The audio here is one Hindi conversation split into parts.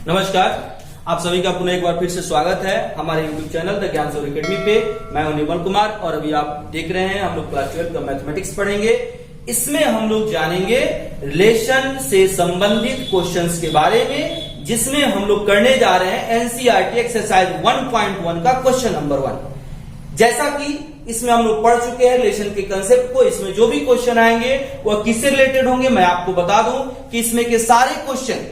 नमस्कार, आप सभी का पुनः एक बार फिर से स्वागत है हमारे YouTube चैनल द ज्ञान सौर एकेडमी पे। मैं हूं निर्मल कुमार और अभी आप देख रहे हैं हम लोग क्लास 12 का मैथमेटिक्स पढ़ेंगे। इसमें हम लोग जानेंगे रिलेशन से संबंधित क्वेश्चंस के बारे में, जिसमें हम लोग करने जा रहे हैं एनसीईआरटी एक्सरसाइज 1.1 का क्वेश्चन नंबर 1। जैसा कि इसमें हम लोग पढ़ चुके हैं रिलेशन के कंसेप्ट को, इसमें जो भी क्वेश्चन आएंगे वह किससे रिलेटेड होंगे मैं आपको बता दूं कि इसमें के सारे क्वेश्चन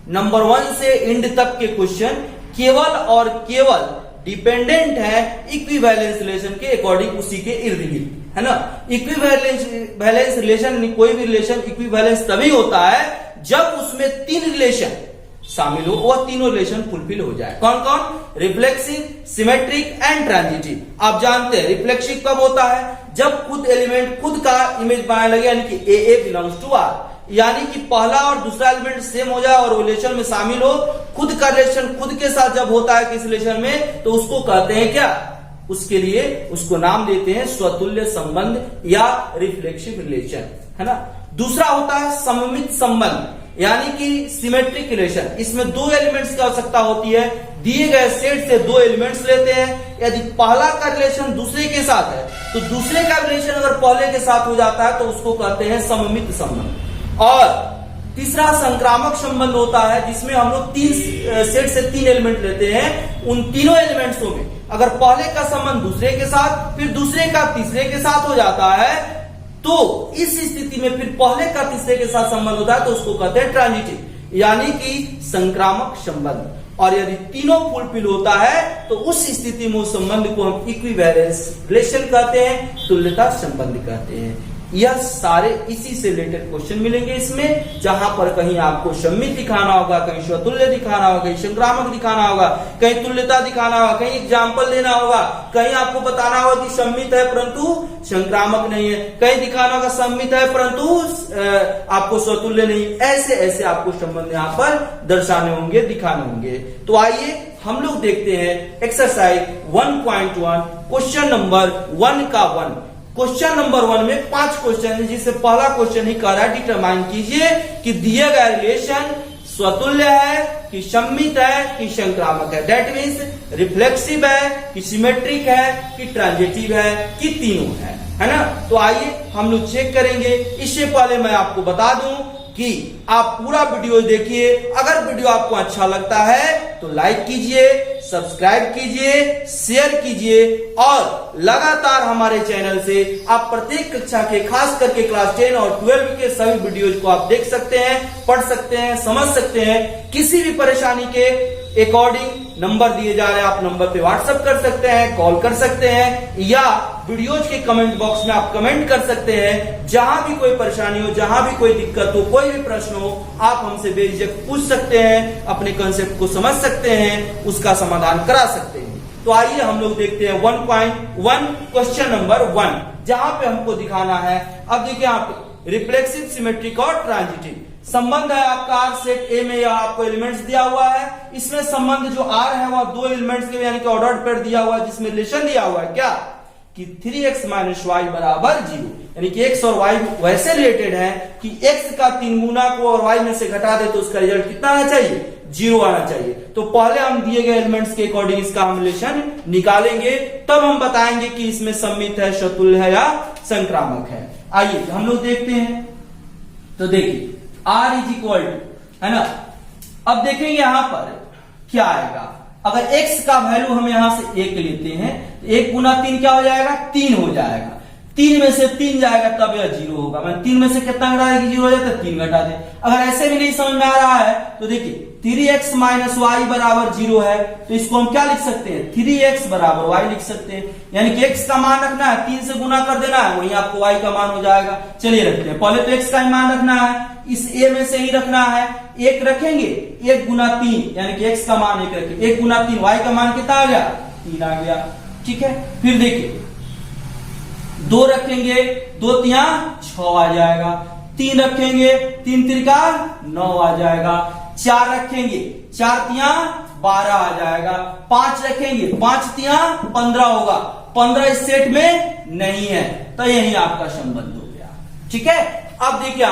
नंबर 1 से एंड तक के क्वेश्चन केवल और केवल डिपेंडेंट है इक्विवेलेंस रिलेशन के अकॉर्डिंग, उसी के इर्द गिर्द, है ना। इक्विवेलेंस रिलेशन, कोई भी रिलेशन इक्विवेलेंस तभी होता है जब उसमें 3 रिलेशन शामिल हो, वह तीनों रिलेशन फुलफिल हो जाए। कौन कौन? Reflexive, symmetric and transitive. आप जानते हैं रिफ्लेक्सिव कब होता है? जब खुद एलिमेंट खुद का इमेज बनाने लगे, यानी कि ए बिलोंग्स टू आर, यानी कि पहला और दूसरा एलिमेंट सेम हो जाए और रिलेशन में शामिल हो। खुद का रिलेशन खुद के साथ जब होता है किस रिलेशन में, तो उसको कहते हैं क्या? उसके लिए उसको नाम देते हैं स्वतुल्य संबंध या रिफ्लेक्सिव रिलेशन, है ना। दूसरा होता है सममित संबंध, यानी कि सिमेट्रिक रिलेशन। इसमें 2 एलिमेंट्स की आवश्यकता होती है, दिए गए सेट से 2 एलिमेंट्स लेते हैं। यदि पहला का रिलेशन दूसरे के साथ है तो दूसरे का रिलेशन अगर पहले के साथ हो जाता है तो उसको कहते हैं सममित संबंध। और तीसरा संक्रामक संबंध होता है, जिसमें हम लोग 3 सेट से 3 एलिमेंट लेते हैं। उन तीनों एलिमेंट्सों में अगर पहले का संबंध दूसरे के साथ, फिर दूसरे का तीसरे के साथ हो जाता है, तो इस स्थिति में फिर पहले का तीसरे के साथ संबंध होता है तो उसको कहते हैं ट्रांजिटिव, यानी कि संक्रामक संबंध। और यदि तीनों फुलफिल होता है तो उस स्थिति में उस संबंध को हम इक्विवेलेंस रिलेशन कहते हैं, तुल्यता संबंध कहते हैं। यह सारे इसी से रिलेटेड क्वेश्चन मिलेंगे इसमें, जहां पर कहीं आपको सम्मित दिखाना होगा, कहीं स्वतुल्य दिखाना होगा, कहीं संक्रामक दिखाना होगा, कहीं तुल्यता दिखाना होगा, कहीं एग्जाम्पल देना होगा, कहीं आपको बताना होगा कि सम्मित है परंतु संक्रामक नहीं है, कहीं दिखाना होगा सम्मित है परंतु आपको स्वतुल्य नहीं। ऐसे ऐसे आपको संबंध यहाँ पर दर्शाने होंगे, दिखाने होंगे। तो आइए हम लोग देखते हैं एक्सरसाइज 1.1 क्वेश्चन नंबर 1 का 1। क्वेश्चन नंबर 1 में 5 क्वेश्चन है, जिससे पहला क्वेश्चन ही कह रहा है डिटरमाइन कीजिए कि दिए गए रिलेशन स्वतुल्य है कि सम्मित है कि संक्रामक है। दैट मीन्स रिफ्लेक्सिव है कि सिमेट्रिक है कि ट्रांजिटिव है कि तीनों है ना। तो आइए हम लोग चेक करेंगे। इससे पहले मैं आपको बता दूं कि आप पूरा वीडियो देखिए। अगर वीडियो आपको अच्छा लगता है तो लाइक कीजिए, सब्सक्राइब कीजिए, शेयर कीजिए और लगातार हमारे चैनल से आप प्रत्येक कक्षा के, खास करके क्लास 10 और 12 के सभी वीडियोज को आप देख सकते हैं, पढ़ सकते हैं, समझ सकते हैं। किसी भी परेशानी के अकॉर्डिंग नंबर दिए जा रहे हैं, आप नंबर पे व्हाट्सएप कर सकते हैं, कॉल कर सकते हैं, या वीडियोज के कमेंट बॉक्स में आप कमेंट कर सकते हैं। जहां भी कोई परेशानी हो, जहां भी कोई दिक्कत हो, कोई भी प्रश्न हो, आप हमसे बेझिझक पूछ सकते हैं, अपने कंसेप्ट को समझ सकते हैं, उसका समाधान करा सकते हैं। तो आइए हम लोग देखते हैं 1.1 क्वेश्चन नंबर 1, जहां पे हमको दिखाना है। अब देखिए यहाँ पे रिफ्लेक्सिव, सिमेट्रिक और ट्रांजिटिव संबंध है आपका आर सेट ए में, या आपको एलिमेंट्स दिया हुआ है। इसमें संबंध जो आर है वह 2 एलिमेंट्स के, यानी कि ऑर्डर पेयर दिया हुआ है, जिसमें रिलेशन दिया हुआ है क्या कि 3x - y बराबर 0, यानी कि x और y वैसे रिलेटेड है कि x का 3 गुना को और y में से घटा दे तो उसका रिजल्ट कितना आना चाहिए? 0 आना चाहिए। तो पहले हम दिए गए एलिमेंट्स के अकॉर्डिंग इसका हम रिलेशन निकालेंगे, तब हम बताएंगे कि इसमें सम्मित है, स्वतुल्य है या संक्रामक है। आइए हम लोग देखते हैं। तो देखिए R इज इक्वल टू, है ना। अब देखेंगे यहां पर क्या आएगा। अगर x का वैल्यू हम यहां से 1 लेते हैं तो 1 गुना 3 क्या हो जाएगा? 3 हो जाएगा। 3 में से 3 जाएगा तब यह 0 होगा। मैं 3 में से कितना घटा देगी? 0 हो जाता है, 3 घटा दे। अगर ऐसे भी नहीं समझ में आ रहा है तो देखिए 3x - y बराबर 0 है, तो इसको हम क्या लिख सकते हैं? 3x बराबर y लिख सकते हैं। यानी कि x का मान रखना है, 3 से गुना कर देना है, वहीं आपको y का मान हो जाएगा। चलिए रखते हैं। पहले तो x का मान रखना है, इस a में से ही रखना है। 1 रखेंगे, 1 गुना 3, यानी कि x का मान 1 रखेंगे। 1 गुना 3, y का मान कितना आ गया? 3 आ गया। ठीक है, फिर देखिए 2 रखेंगे, 2 तिया 6 आ जाएगा। 3 रखेंगे, 3 तिरका 9 आ जाएगा। 4 रखेंगे, 4 तिया 12 आ जाएगा। 5 रखेंगे, 5 तिया 15 होगा। 15 इस सेट में नहीं है, तो यही आपका संबंध हो गया। ठीक है। अब देखिए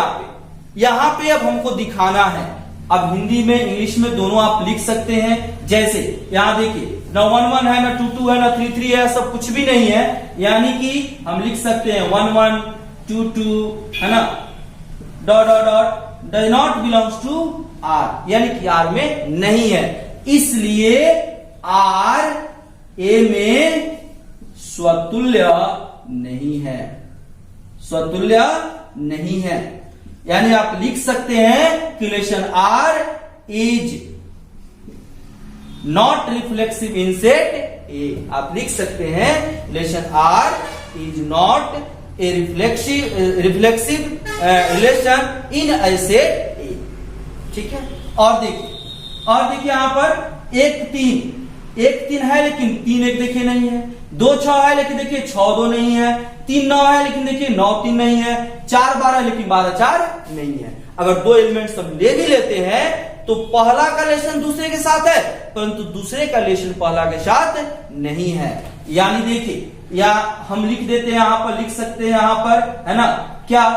यहां पे अब हमको दिखाना है, अब हिंदी में इंग्लिश में दोनों आप लिख सकते हैं। जैसे यहां देखिए ना 1 1 है, ना 2 2 है, ना 3 3 है, सब कुछ भी नहीं है, यानी कि हम लिख सकते हैं 1 1 2 2 है ना, dot dot dot does not belongs to R, यानी कि आर में नहीं है, इसलिए आर ए में स्वतुल्य नहीं है, स्वतुल्य नहीं है। यानी आप लिख सकते हैं कि relation R is not reflexive in set A, आप लिख सकते हैं relation R is not a reflexive relation in a set A, ठीक है। और देखिए यहां पर 1 3 है लेकिन 3 1 देखिए नहीं है, 2 6 है लेकिन देखिए 6 2 नहीं है, 3 9 है लेकिन देखिए 9 3 नहीं है, 4 12 लेकिन 12 4 नहीं है। अगर 2 एलिमेंट सब ले भी लेते हैं तो पहला का रिलेशन दूसरे के साथ है, परंतु दूसरे का रिलेशन पहला के साथ नहीं है। यानी देखिए या हम लिख देते हैं, यहां पर लिख सकते हैं यहां पर, है ना, क्या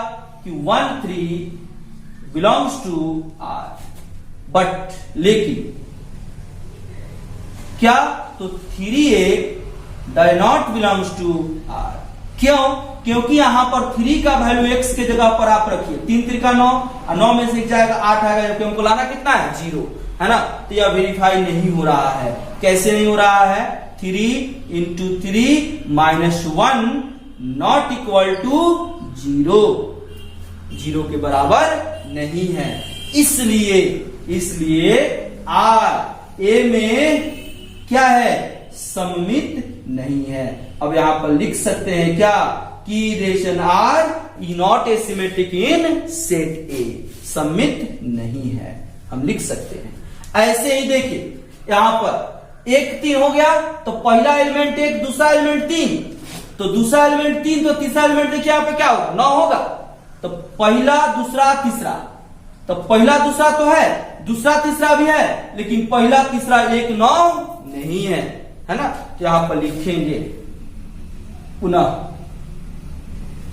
कि 1 3 बिलोंग्स टू आर, बट लेकिन क्या, तो 3 8 does not belongs to R. क्यों? क्योंकि यहां पर 3 का वैल्यू x के जगह पर आप रखिए, 3 3 का 9 और 9 में से एक जाएगा 8 आएगा, जबकि हमको लाना कितना है 0, है ना, तो यह वेरीफाई नहीं हो रहा है। कैसे नहीं हो रहा है? 3 into 3 minus 1 not equal to 0, 0 के बराबर नहीं है, इसलिए आर ए में क्या है, सममित नहीं है। अब यहां पर लिख सकते हैं क्या कि relation R is not a symmetric in set A, सममित नहीं है, हम लिख सकते हैं। ऐसे ही देखिए यहां पर 1 3 हो गया, तो पहला एलिमेंट 1, दूसरा एलिमेंट 3, तो दूसरा एलिमेंट 3, तो तीसरा एलिमेंट देखिए यहां पर क्या होगा, 9 होगा, तो पहला दूसरा तीसरा, तो पहला दूसरा तो है, दूसरा तीसरा भी है, लेकिन पहला तीसरा 1 9 नहीं है, है ना। तो यहां पर लिखेंगे पुनः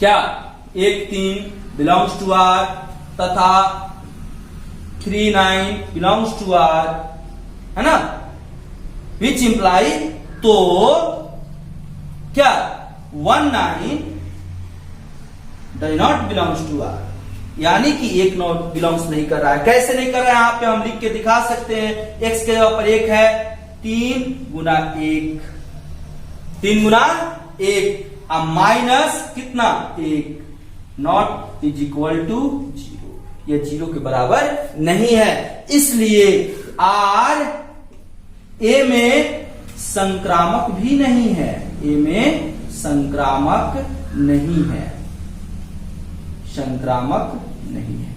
क्या, 1 3 बिलोंग्स टू आर तथा 3 9 बिलोंग्स टू आर, है ना, विच इंप्लाई, तो क्या 1 9 does not belongs to R, यानी कि 1 9 बिलोंग्स नहीं कर रहा है। कैसे नहीं कर रहा है, यहां पे हम लिख के दिखा सकते हैं, x के जगह पर 1 है, 3 गुना 1, 3 गुना 1, अब माइनस कितना 1, नॉट इज इक्वल टू 0, यह 0 के बराबर नहीं है, इसलिए आर ए में संक्रामक भी नहीं है, ए में संक्रामक नहीं है, संक्रामक नहीं है,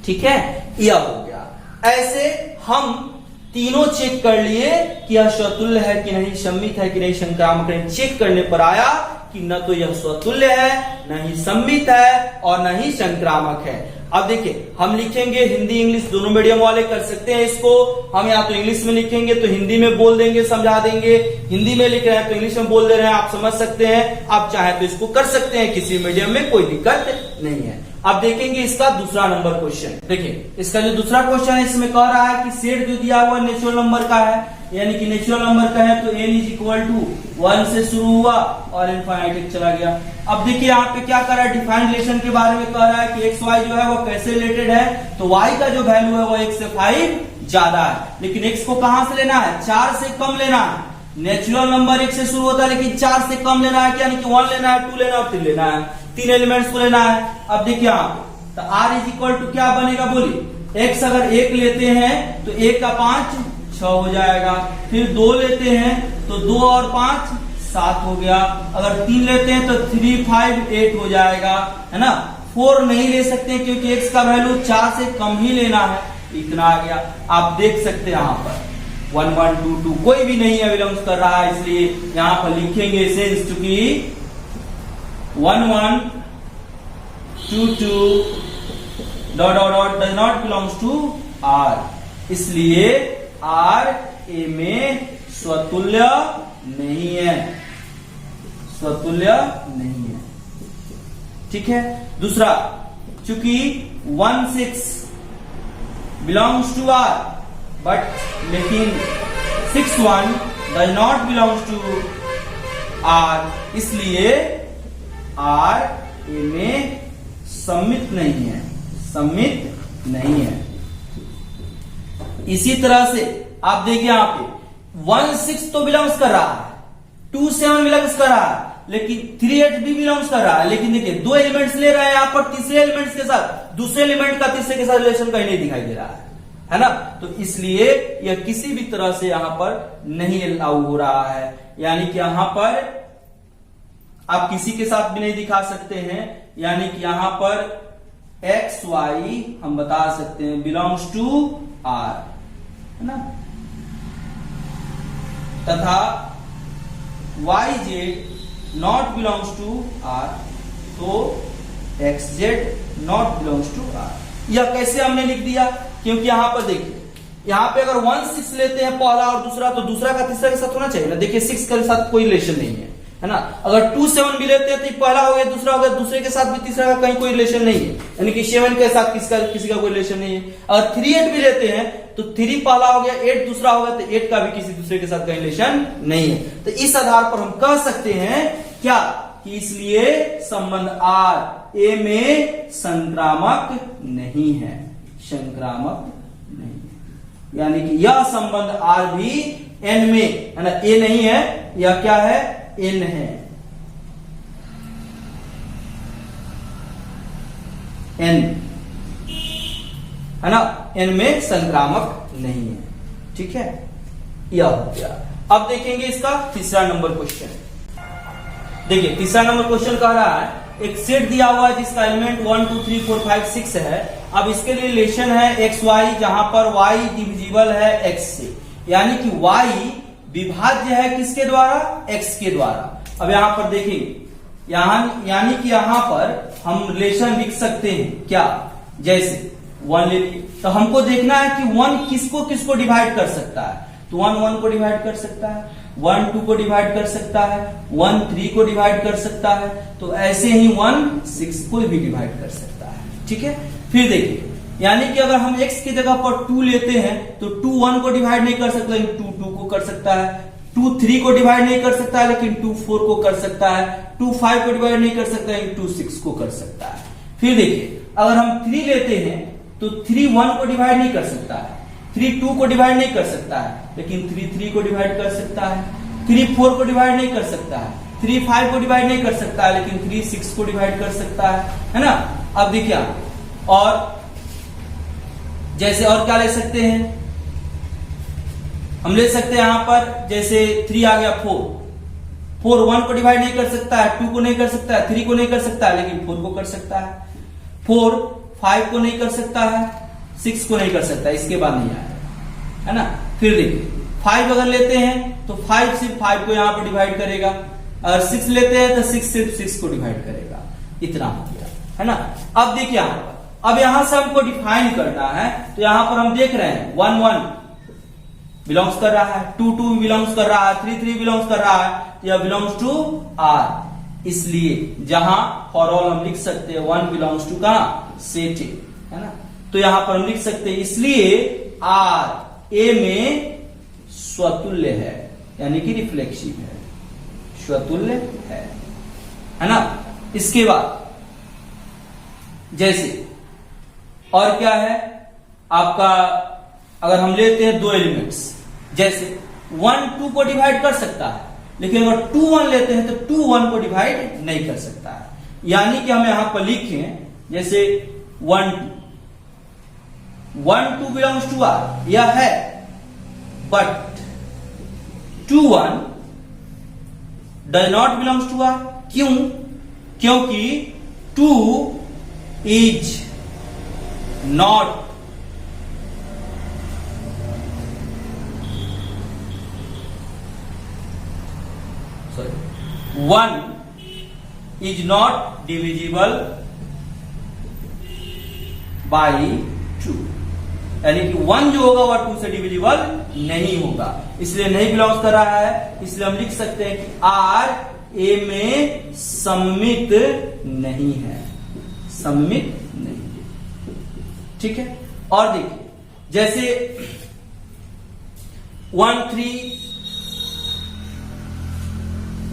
ठीक है। यह हो गया। ऐसे हम तीनों चेक कर लिए कि यह स्वतुल्य है कि नहीं, सम्मित है कि नहीं, संक्रामक है। चेक करने पर आया कि न तो यह स्वतुल्य है, न ही सम्मित है और न ही संक्रामक है। अब देखिए हम लिखेंगे, हिंदी इंग्लिश दोनों मीडियम वाले कर सकते हैं इसको, हम या तो इंग्लिश में लिखेंगे तो हिंदी में बोल देंगे, समझा देंगे, हिंदी में लिख रहे हैं तो इंग्लिश में बोल दे रहे हैं, आप समझ सकते हैं। आप चाहे तो इसको कर सकते हैं, किसी मीडियम में कोई दिक्कत नहीं है। अब देखेंगे इसका दूसरा नंबर क्वेश्चन। देखिए इसका जो दूसरा क्वेश्चन है, इसमें कह रहा है कि सेट जो दिया हुआ नेचुरल नंबर का है, यानी कि नेचुरल नंबर का है, तो n इज इक्वल टू 1 से शुरू हुआ और इनफाइनाइट चला गया। अब देखिए यहाँ पे क्या कर रहा है, डिफाइंड रिलेशन के बारे में कह रहा है कि एक्स वाई जो है वो कैसे रिलेटेड है, तो y का जो वैल्यू है वो 1 से 5 ज्यादा है, लेकिन x को कहां से लेना है, 4 से कम लेना है। नेचुरल नंबर 1 से शुरू होता है, लेकिन 4 से कम लेना है, यानी कि 1 लेना है, 2 लेना है और 3 लेना है, 3 एलिमेंट्स को लेना है। अब देखिए यहाँ पे तो r इज इक्वल टू क्या बनेगा, बोलिए, x अगर 1 लेते हैं तो 1 का 5 6 हो जाएगा, फिर 2 लेते हैं तो 2 और 5 7 हो गया, अगर 3 लेते हैं तो 3 5 8 हो जाएगा, है ना। 4 नहीं ले सकते क्योंकि x का वैल्यू 4 से कम ही लेना है, इतना आ गया। आप देख सकते हैं यहाँ पर 1 1 2 2 कोई भी नहीं है बिलोंग्स कर रहा है, इसलिए यहाँ पर लिखेंगे सिंस चूंकि 1 1 2 2 dot dot dot does not belongs to r, इसलिए r a में स्वतुल्य नहीं है, स्वतुल्य नहीं है। ठीक है। दूसरा, चूंकि 1/6 बिलोंग्स टू R बट लेकिन 6/1 does not belongs to R, इसलिए R A में सम्मित नहीं है, सम्मित नहीं है। इसी तरह से आप देखिए यहां पे 1/6 तो बिलोंग्स कर रहा है, 2/7 बिलोंग्स कर रहा है, लेकिन 3/8 भी बिलोंग्स कर रहा है, लेकिन देखिए दो एलिमेंट्स ले रहा है यहां पर, तीसरे एलिमेंट्स के साथ दूसरे एलिमेंट का तीसरे के साथ रिलेशन कहीं नहीं दिखाई दे रहा है ना। तो इसलिए यह किसी भी तरह से यहां पर नहीं लागू हो रहा है, यानी कि यहां पर आप किसी के साथ भी नहीं दिखा सकते हैं, यानी कि यहां पर एक्स वाई हम बता सकते हैं बिलोंग्स टू R, है ना, तथा y z not belongs to R, तो x z not belongs to R। यह कैसे हमने लिख दिया, क्योंकि यहां पर देखिए, यहां पे अगर 1/6 लेते हैं पहला और दूसरा, तो दूसरा का तीसरा के साथ होना चाहिए ना। देखिए 6 के साथ कोई रिलेशन नहीं है ना। अगर 2/7 भी लेते हैं तो पहला हो गया, दूसरा हो गया, दूसरे के साथ भी तीसरा का कहीं कोई रिलेशन नहीं है, यानी कि 7 के साथ किसी का कोई रिलेशन नहीं है। अगर 3/8 भी लेते हैं तो 3 पहला हो गया, 8 दूसरा हो गया, तो 8 का भी किसी दूसरे के साथ कहीं रिलेशन नहीं है। तो इस आधार पर हम कह सकते हैं क्या, कि इसलिए संबंध R A में संक्रामक नहीं है, संक्रामक नहीं, यानी कि यह संबंध R भी N में, है ना, A नहीं है, यह क्या है, N है, N, है ना, N में संक्रामक नहीं है, ठीक है। यह हो गया। अब देखेंगे इसका तीसरा नंबर क्वेश्चन। देखिए तीसरा नंबर क्वेश्चन कह रहा है, एक सेट दिया हुआ है जिसका एलिमेंट 1 2 3 4 5 6 है। अब इसके लिए रिलेशन है एक्स वाई, जहां पर y डिविजिबल है x से, यानी कि y विभाज्य है किसके द्वारा, x के द्वारा। अब यहां पर देखेंगे, यानी कि यहां पर हम रिलेशन लिख सकते हैं क्या, जैसे 1 ले लिए, तो हमको देखना है कि 1 किसको किसको डिवाइड कर सकता है, तो 1 1 को डिवाइड कर सकता है, 1 2 को डिवाइड कर सकता है, 1 3 को डिवाइड कर सकता है, तो ऐसे ही 1 6 को भी डिवाइड कर सकता है, ठीक है। फिर देखिए, यानी कि अगर हम x की जगह पर 2 लेते हैं तो 2 1 को डिवाइड नहीं कर सकता, लेकिन 2 2 को कर सकता है, 2 3 को डिवाइड नहीं कर सकता है, लेकिन 2 4 को कर सकता है, 2 5 को डिवाइड नहीं कर सकता है, 2 6 को कर सकता है। फिर देखिए, अगर हम 3 लेते हैं तो 3 1 को डिवाइड नहीं कर सकता है, 3 2 को डिवाइड नहीं कर सकता है, लेकिन 3 3 को डिवाइड कर सकता है, 3 4 को डिवाइड नहीं कर सकता है, 3 5 को डिवाइड नहीं कर सकता है, लेकिन 3 6 को डिवाइड कर सकता है ना। अब देखिए, और जैसे और क्या ले सकते हैं, हम ले सकते हैं यहां पर, जैसे 3 आ गया, 4 1 को डिवाइड नहीं कर सकता है, 2 को नहीं कर सकता है, 3 को नहीं कर सकता है, लेकिन 4 को कर सकता है, 4 5 को नहीं कर सकता है, 6 को नहीं कर सकता है, इसके बाद नहीं आया, है ना। फिर देखिए 5 अगर लेते हैं तो 5 सिर्फ 5 को यहां पर डिवाइड करेगा, अगर 6 लेते हैं तो 6 सिर्फ 6 को डिवाइड करेगा, इतना हो गया, है ना। अब देखिए यहां पर, अब यहां से हमको डिफाइन करना है, तो यहां पर हम देख रहे हैं 1 1 बिलोंग्स कर रहा है, 2 2 बिलोंग्स कर रहा है, 3 3 बिलोंग्स कर रहा है, तो यह बिलोंग्स टू R। इसलिए जहां फॉर ऑल हम लिख सकते हैं 1 बिलोंग्स टू कहां, सेट, है ना। तो यहां पर हम लिख सकते हैं, इसलिए R A में स्वतुल्य है, यानी कि रिफ्लेक्सिव है, स्वतुल्य है ना। इसके बाद जैसे और क्या है आपका, अगर हम लेते हैं 2 एलिमेंट्स, जैसे 1 2 को डिवाइड कर सकता है, लेकिन अगर 2 1 लेते हैं तो 2 1 को डिवाइड नहीं कर सकता है, यानी कि हम यहां पर लिखें, जैसे 1 2 बिलोंग्स टू R, यह है, but 2 1 does not belongs to R। क्यों, क्योंकि 2 is not sorry 1 is not divisible by 2, यानी कि 1 जो होगा वह 2 से डिविजिबल नहीं होगा, इसलिए नहीं बिलोंग्स कर रहा है। इसलिए हम लिख सकते हैं कि R ए में सममित नहीं है, सममित नहीं है। ठीक है, और देखिए जैसे 1 3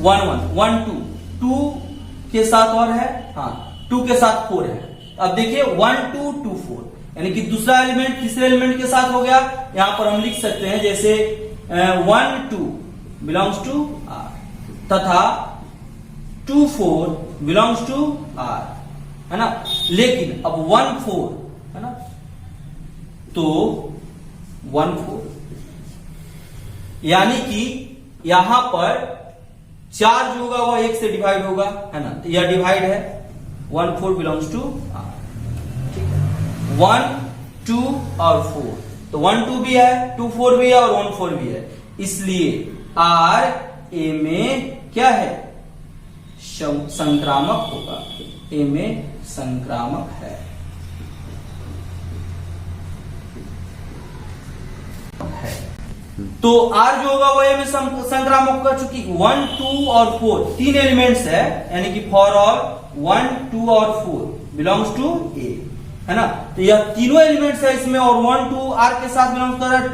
1 1 1 2 2 के साथ और है, हाँ 2 के साथ 4 है। अब देखिए 1 2 2 4 यानी कि दूसरा एलिमेंट तीसरे एलिमेंट के साथ हो गया। यहां पर हम लिख सकते हैं जैसे 1 2 बिलोंग्स टू आर तथा 2 4 बिलोंग्स टू आर, है ना। लेकिन अब 1 4 है ना, तो 1 4 यानी कि यहां पर 4 जो होगा वह 1 से डिवाइड होगा, है ना, तो यह डिवाइड है। 1 4 बिलोंग्स टू आर, ठीक है। 1 2 और 4, तो 1 2 भी है, 2 4 भी है और 1 4 भी है, इसलिए आर ए में क्या है, संक्रामक होगा, ए में संक्रामक है। तो आर जो होगा वो ए में संक्रामक होगा, चूंकि 1 2 और 4 तीन एलिमेंट्स है, यानी कि फॉर ऑल 1 2 और 4 बिलोंग्स टू ए, है ना। तो यह तीनों एलिमेंट्स है इसमें, और 1 2 आर के साथ बिलोंग्स कर रहा है,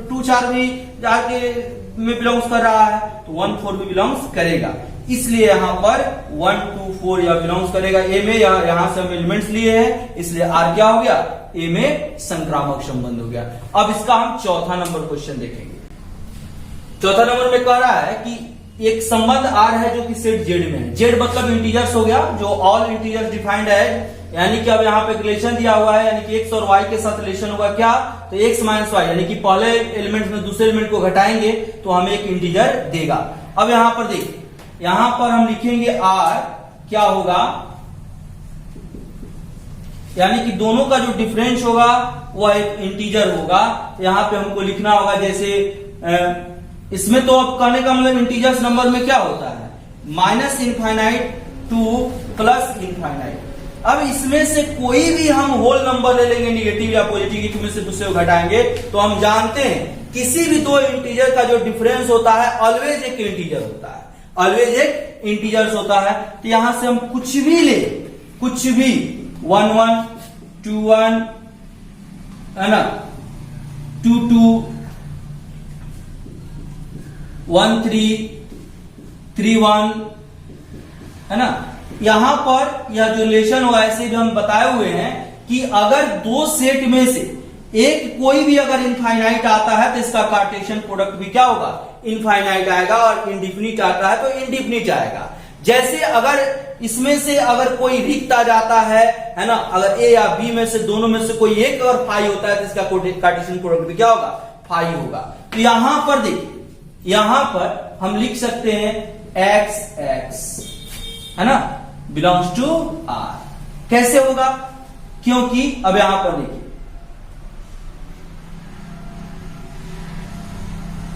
2 4 भी आर के में बिलोंग्स कर रहा है, तो 1 4 भी बिलोंग्स करेगा, इसलिए यहां पर 1 2 4 यह बिलोंग्स करेगा ए में। यहां से हम एलिमेंट्स लिए हैं, इसलिए आर क्या हो गया, ए में संक्रामक संबंध हो गया। अब इसका हम चौथा नंबर क्वेश्चन देखेंगे। चौथा नंबर में कह रहा है कि एक संबंध आर है जो कि सेट जेड में है। जेड मतलब इंटीजर्स हो गया, जो ऑल इंटीजर्स डिफाइंड है, यानी कि अब यहाँ पे रिलेशन दिया हुआ है, यानी कि एक्स और वाई के साथ रिलेशन होगा क्या, तो एक्स माइनस वाई, यानी कि पहले एलिमेंट में दूसरे एलिमेंट को घटाएंगे तो हमें एक इंटीजर देगा। अब यहां पर देखिए, यहां पर हम लिखेंगे आर क्या होगा, यानी कि दोनों का जो डिफरेंस होगा वह एक इंटीजर होगा। यहां पे हमको लिखना होगा जैसे इसमें तो अब कहने का मतलब इंटीजर्स नंबर में क्या होता है, minus infinite two plus infinite. अब इसमें से कोई भी हम होल नंबर ले लेंगे, निगेटिव या पॉजिटिव, की में से दूसरे को घटाएंगे, तो हम जानते हैं किसी भी दो इंटीजर का जो डिफरेंस होता है ऑलवेज एक इंटीजर होता है, ऑलवेज एक इंटीजर्स होता है। तो यहां से हम कुछ भी ले, कुछ भी 1 1 2 1 है ना, 2 2 1 3 3 1 है ना। यहां पर यह जो रिलेशन हुआ ऐसे भी हम बताए हुए हैं कि अगर दो सेट में से एक कोई भी अगर इनफाइनाइट आता है तो इसका कार्टेशियन प्रोडक्ट भी क्या होगा, इनफाइनाइट आएगा, और इंडिफिनिट आता है तो इंडिफिनिट आएगा। जैसे अगर इसमें से अगर कोई रिक्त आ जाता है ना, अगर ए या बी में से दोनों में से कोई एक अगर फाई होता है तो इसका कार्टेशियन प्रोडक्ट भी क्या होगा, फाई होगा। तो यहां पर देखिए, यहां पर हम लिख सकते हैं एक्स एक्स, है ना, बिलोंग्स टू आर। कैसे होगा, क्योंकि अब यहां पर देखिए,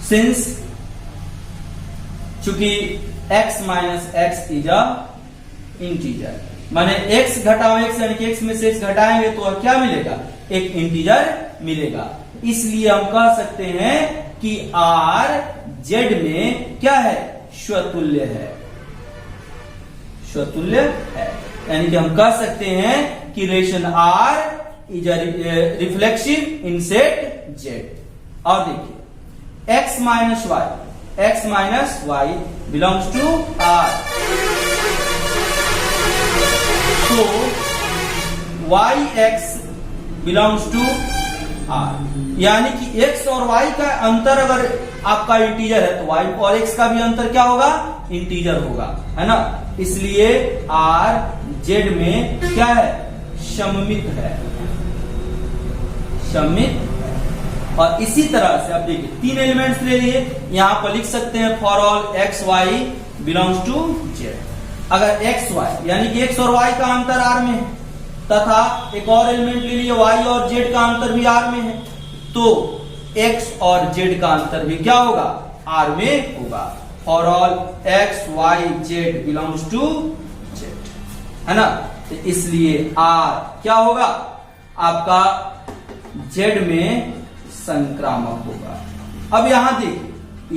सिंस चूंकि x minus x is a integer, माने x घटाओ x, यानी कि x में से x घटाएंगे तो क्या मिलेगा, एक इंटीजर मिलेगा। इसलिए हम कह सकते हैं कि r z में क्या है, स्वतुल्य है, स्वतुल्य है। यानी कि हम कह सकते हैं कि relation R is reflexive in set Z। और देखिए x minus y belongs to R, तो y x belongs to R, यानी कि x और y का अंतर अगर आपका इंटीजर है तो y और x का भी अंतर क्या होगा, इंटीजर होगा, है ना। इसलिए R Z में क्या है, सममित है, सममित। और इसी तरह से अब देखिए तीन एलिमेंट्स ले लिए, यहां पर लिख सकते हैं for all x y belongs to z. अगर एक्स वाई यानी कि एक्स और वाई का अंतर R में है, तथा एक और एलिमेंट ले लिए y और z का अंतर भी R में है, तो x और z का अंतर भी क्या होगा, R में होगा। For all x y z belongs to z, है ना। तो इसलिए R क्या होगा, आपका z में संक्रामक होगा। अब यहां देखिए,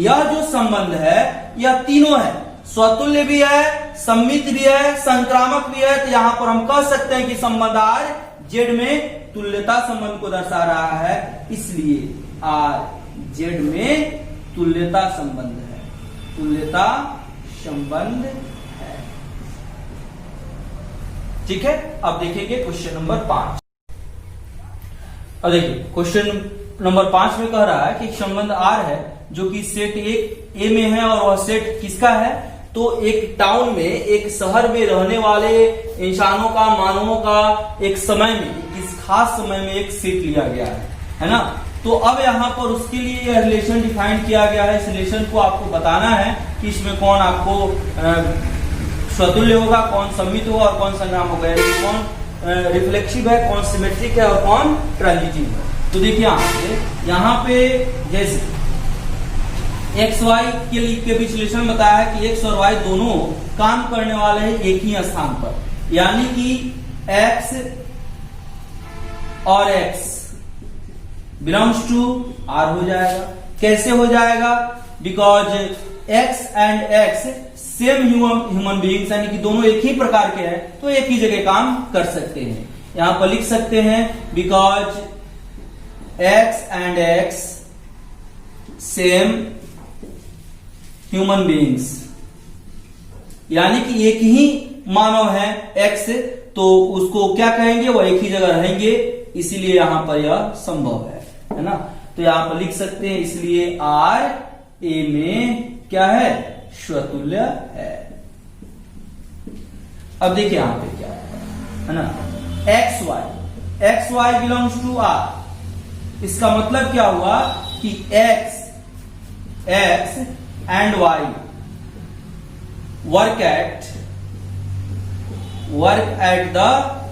यह जो संबंध है यह तीनों है, स्वतुल्य भी है, सम्मित भी है, संक्रामक भी है, तो यहां पर हम कह सकते हैं कि संबंध आर जेड में तुल्यता संबंध को दर्शा रहा है, इसलिए आर जेड में तुल्यता संबंध है, तुल्यता संबंध है। ठीक है, अब देखेंगे क्वेश्चन नंबर 5। अब देखिए क्वेश्चन नंबर 5 में कह रहा है कि संबंध आर है जो कि सेट ए में है, और वह सेट किसका है, तो एक टाउन में, एक शहर में रहने वाले इंसानों का, मानवों का एक समय में, इस खास समय में एक सेट लिया गया है ना। तो अब यहाँ पर उसके लिए यह रिलेशन डिफाइन किया गया है। इस रिलेशन को आपको बताना है कि इसमें कौन आपको स्वतुल्य होगा, कौन सम्मित होगा और कौन संग्राम होगा, कौन रिफ्लेक्सिव है, कौन सिमेट्रिक है और कौन ट्रांजिटिव है। तो देखिए यहाँ पे जैसे एक्स वाई के बीच रिलेशन बताया है कि एक्स और वाई दोनों काम करने वाले हैं एक ही स्थान पर, यानी कि एक्स और एक्स बिलोंग्स टू आर हो जाएगा। कैसे हो जाएगा, because x and x same human beings, यानी कि दोनों एक ही प्रकार के हैं, तो एक ही जगह काम कर सकते हैं। यहां पर लिख सकते हैं because x and x same human beings, यानी कि एक ही मानव है एक्स, तो उसको क्या कहेंगे, वो एक ही जगह रहेंगे, इसीलिए यहां पर यह संभव है ना। तो यहां पर लिख सकते हैं इसलिए आर ए में क्या है, स्वतुल्य है। अब देखिए यहां पे क्या है ना, x y belongs to R. इसका मतलब क्या हुआ कि x and y work at the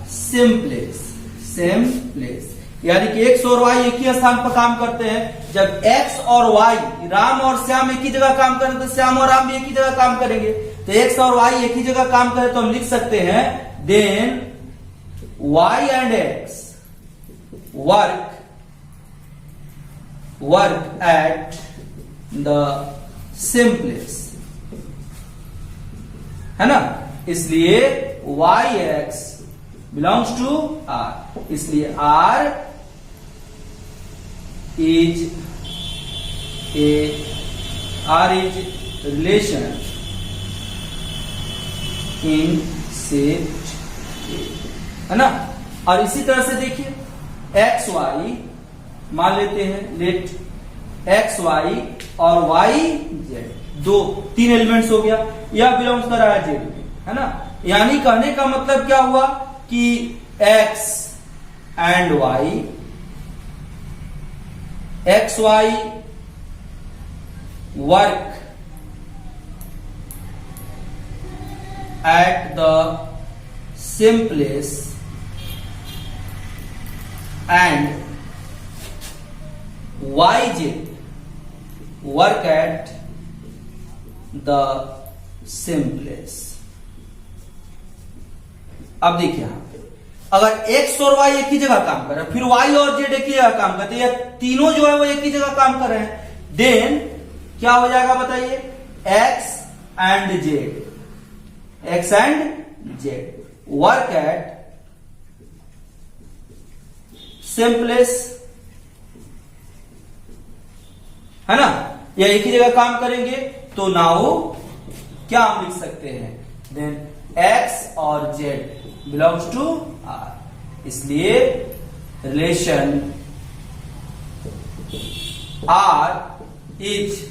same place, यानी कि एक्स और वाई एक ही स्थान पर काम करते हैं। जब एक्स और वाई, राम और श्याम एक ही जगह काम करें तो श्याम और राम भी एक ही जगह काम करेंगे। तो एक्स और वाई एक ही जगह काम करें तो हम लिख सकते हैं then y and x work at the same place, है ना। इसलिए y x belongs to R, इसलिए R is relation in set, है ना। और इसी तरह से देखिए एक्स वाई मान लेते हैं, लेट एक्स वाई और वाई जेड, तीन एलिमेंट्स हो गया, यह बिलोंग्स कर रहा है जेड में, है ना। यानी कहने का मतलब क्या हुआ कि x and y, x y work at the same place and y z work at the same place. अब देखिए यहां पे अगर एक्स और वाई एक ही जगह काम कर रहे हैं, फिर वाई और जेड एक ही जगह काम करते हैं, या तीनों जो है वो एक ही जगह काम कर रहे हैं, देन क्या हो जाएगा बताइए, x and Z work eight same place, है ना। या एक ही जगह काम करेंगे तो नाउ क्या हम लिख सकते हैं, देन एक्स और जेड बिलोंग्स टू आर, इसलिए रिलेशन आर इज,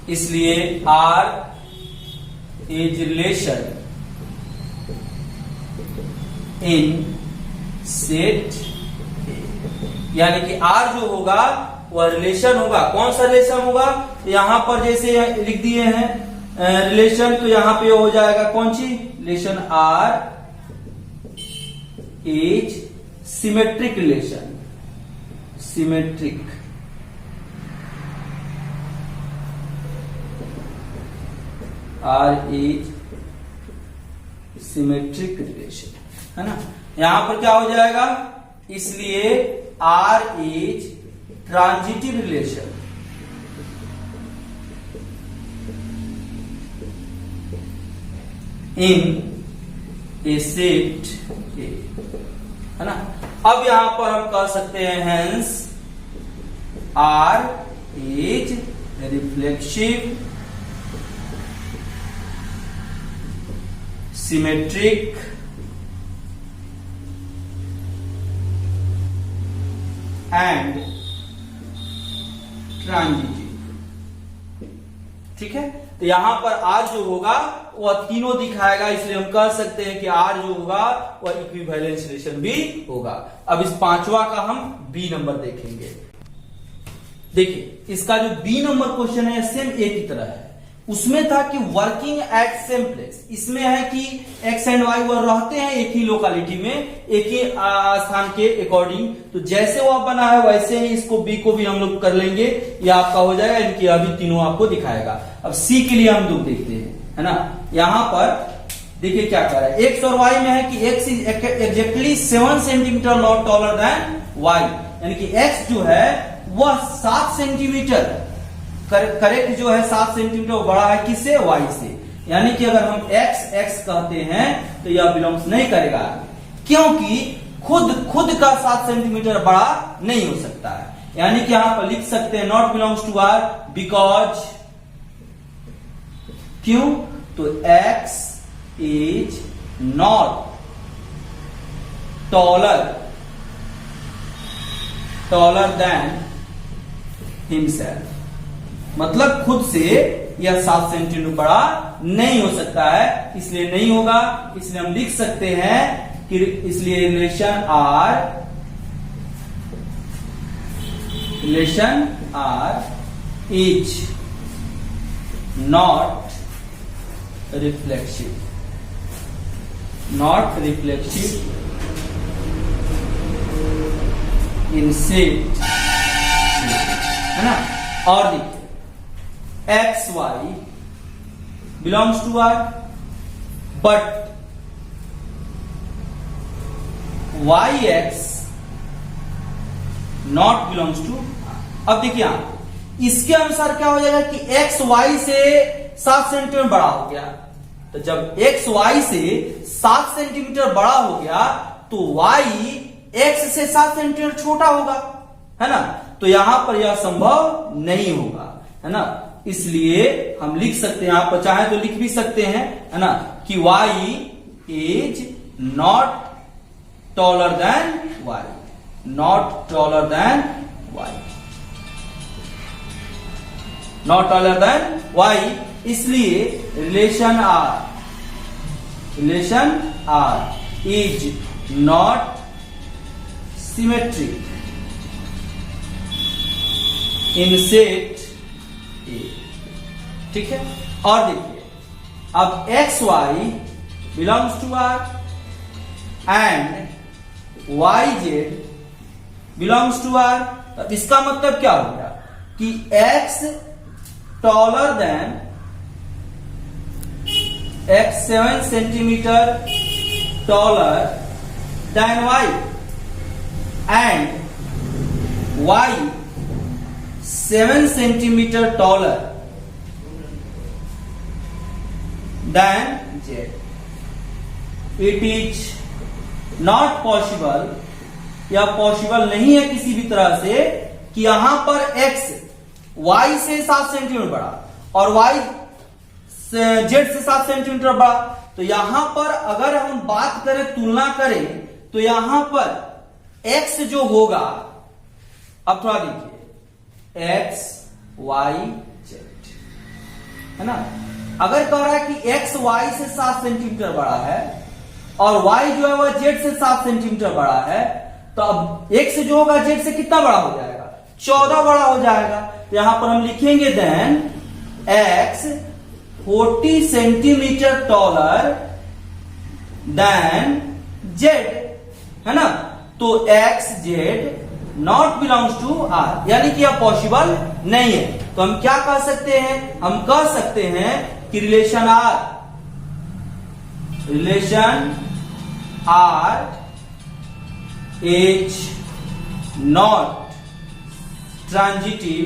इसलिए R is relation in set, यानी कि आर जो होगा वह रिलेशन होगा। कौन सा रिलेशन होगा, यहां पर जैसे लिख दिए हैं रिलेशन, तो यहां पे हो जाएगा कौन सी relation, R is symmetric relation, symmetric, R is symmetric relation, है ना। यहां पर क्या हो जाएगा, इसलिए R is transitive relation, in a set A, है ना। अब यहां पर हम कह सकते हैं hence R is reflexive, symmetric and transitive. ठीक है, तो यहां पर आर जो होगा वह तीनों दिखाएगा, इसलिए हम कह सकते हैं कि आर जो होगा वह इक्विवेलेंस रिलेशन भी होगा। अब इस पांचवा का हम बी नंबर देखेंगे। देखिए, इसका जो बी नंबर क्वेश्चन है सेम ए की तरह है। उसमें था कि वर्किंग एट सेम प्लेस, इसमें है कि एक्स एंड वाई वह रहते हैं एक ही लोकेलिटी में, एक ही स्थान के अकॉर्डिंग। तो जैसे वह बना है वैसे ही इसको बी को भी हम लोग कर लेंगे, यह आपका हो जाएगा। इनकी अभी तीनों आपको दिखाएगा। अब सी के लिए हम लोग देखते हैं, है ना। यहां पर देखिए क्या कर रहा है, एक्स और वाई में है कि x is exactly 7 centimetre not taller than y, यानी कि एक्स जो है वह 7 सेंटीमीटर करेक्ट जो है 7 सेंटीमीटर बड़ा है किससे, वाई से। यानी कि अगर हम एक्स एक्स कहते हैं तो यह बिलोंग्स नहीं करेगा, क्योंकि खुद का 7 सेंटीमीटर बड़ा नहीं हो सकता है। यानी कि यहां पर लिख सकते हैं not belongs to R, because क्यों, तो x is not taller than himself, मतलब खुद से यह 7 सेंटीमीटर बड़ा नहीं हो सकता है, इसलिए नहीं होगा। इसलिए हम लिख सकते हैं कि इसलिए relation R is not reflexive in set, है ना। और देखिए x y belongs to R, but y x not belongs to. अब देखिए इसके अनुसार क्या हो जाएगा कि एक्स वाई से 7 सेंटीमीटर बड़ा हो गया। तो जब एक्स वाई से 7 सेंटीमीटर बड़ा हो गया तो वाई एक्स से 7 सेंटीमीटर छोटा होगा, है ना। तो यहां पर यह संभव नहीं होगा, है ना। इसलिए हम लिख सकते हैं, आप चाहे तो लिख भी सकते हैं, है ना, कि y is not taller than y, not taller than y। इसलिए relation R is not symmetric in set A. ठीक है, और देखिए अब x y belongs to R and y z belongs to R. अब इसका मतलब क्या हो गया कि x taller than x 7 centimetre taller than y and y 7 centimetre taller than z. It is not possible, यह पॉसिबल नहीं है किसी भी तरह से कि यहां पर x y से 7 सेंटीमीटर बड़ा और y जेड से 7 सेंटीमीटर बड़ा। तो यहां पर अगर हम बात करें, तुलना करें, तो यहां पर x जो होगा, अब थोड़ा देखिए x y z, है ना। अगर कह रहा है कि x y से 7 सेंटीमीटर बड़ा है और y जो है वह z से 7 सेंटीमीटर बड़ा है, तो अब x जो होगा z से कितना बड़ा हो जाएगा, 14 बड़ा हो जाएगा। तो यहां पर हम लिखेंगे then x 40 centimetre taller than z, है ना। तो x z not belongs to r, यानी कि यह पॉसिबल नहीं है। तो हम क्या कह सकते हैं, हम कह सकते हैं कि relation r is not transitive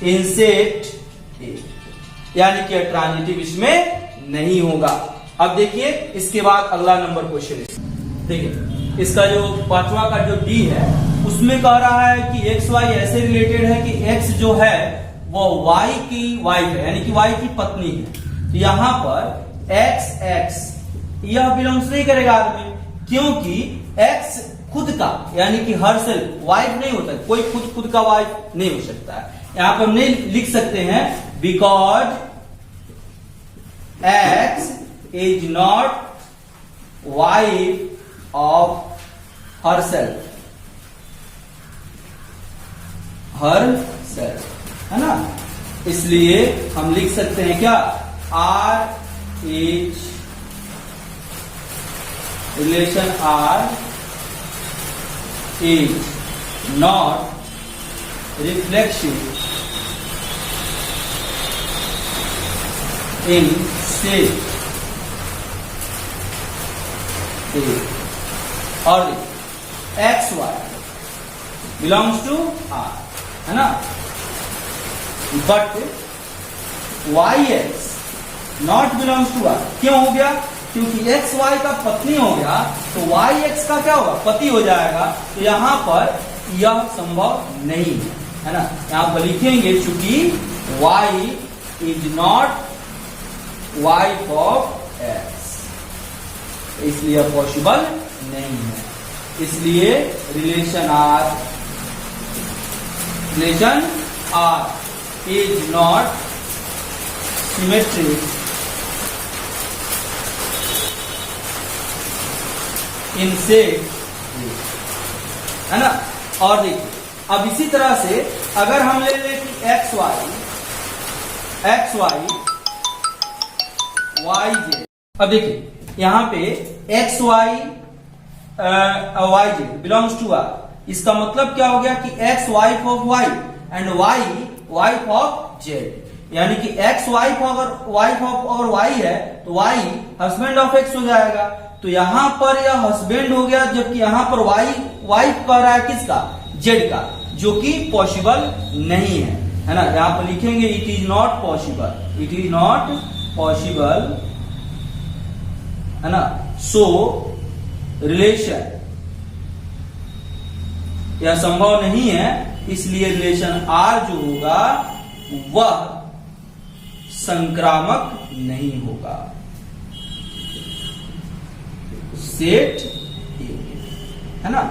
in set ए। यानी कि ट्रांजिटिव इसमें नहीं होगा। अब देखिए इसके बाद अगला नंबर क्वेश्चन, देखिए इसका जो पांचवा का जो डी है उसमें कह रहा है कि एक्स वाई ऐसे रिलेटेड है कि एक्स जो है वो वाई की वाइफ है, यानी कि वाई की पत्नी है। तो यहां पर एक्स एक्स यह बिलोंग्स नहीं करेगा आदमी, क्योंकि एक्स खुद का यानी कि हर सेल्फ वाइफ नहीं होता, कोई खुद का वाइफ नहीं हो सकता है। यहां पर हम नहीं लिख सकते हैं because x is not wife of herself, है ना। इसलिए हम लिख सकते हैं क्या, R is relation R is not reflexive in set और x y belongs to R, है ना। But y x not belongs to R, क्यों हो गया, क्योंकि एक्स वाई का पत्नी हो गया तो वाई एक्स का क्या होगा, पति हो जाएगा। तो यहां पर यह संभव नहीं है ना। यहां पर लिखेंगे चूंकि y is not wife of x, इसलिए पॉसिबल नहीं है। इसलिए relation R is not symmetric in set, है ना। और देखिए अब इसी तरह से अगर हम ले लें कि एक्स वाई वाई जे, अब देखिए यहां पे x y z belongs to R, इसका मतलब क्या हो गया कि x wife of y and y wife of z, यानी कि एक्स वाइफ ऑफ और वाई है तो वाई हस्बैंड ऑफ एक्स हो जाएगा। तो यहां पर यह हस्बैंड हो गया, जबकि यहां पर वाई वाइफ कह रहा है किसका, जेड का, जो कि पॉसिबल नहीं है ना। यहां पर लिखेंगे इट इज नॉट पॉसिबल, है ना। सो रिलेशन यह संभव नहीं है, इसलिए रिलेशन आर जो होगा वह संक्रामक नहीं होगा, सेट, है ना।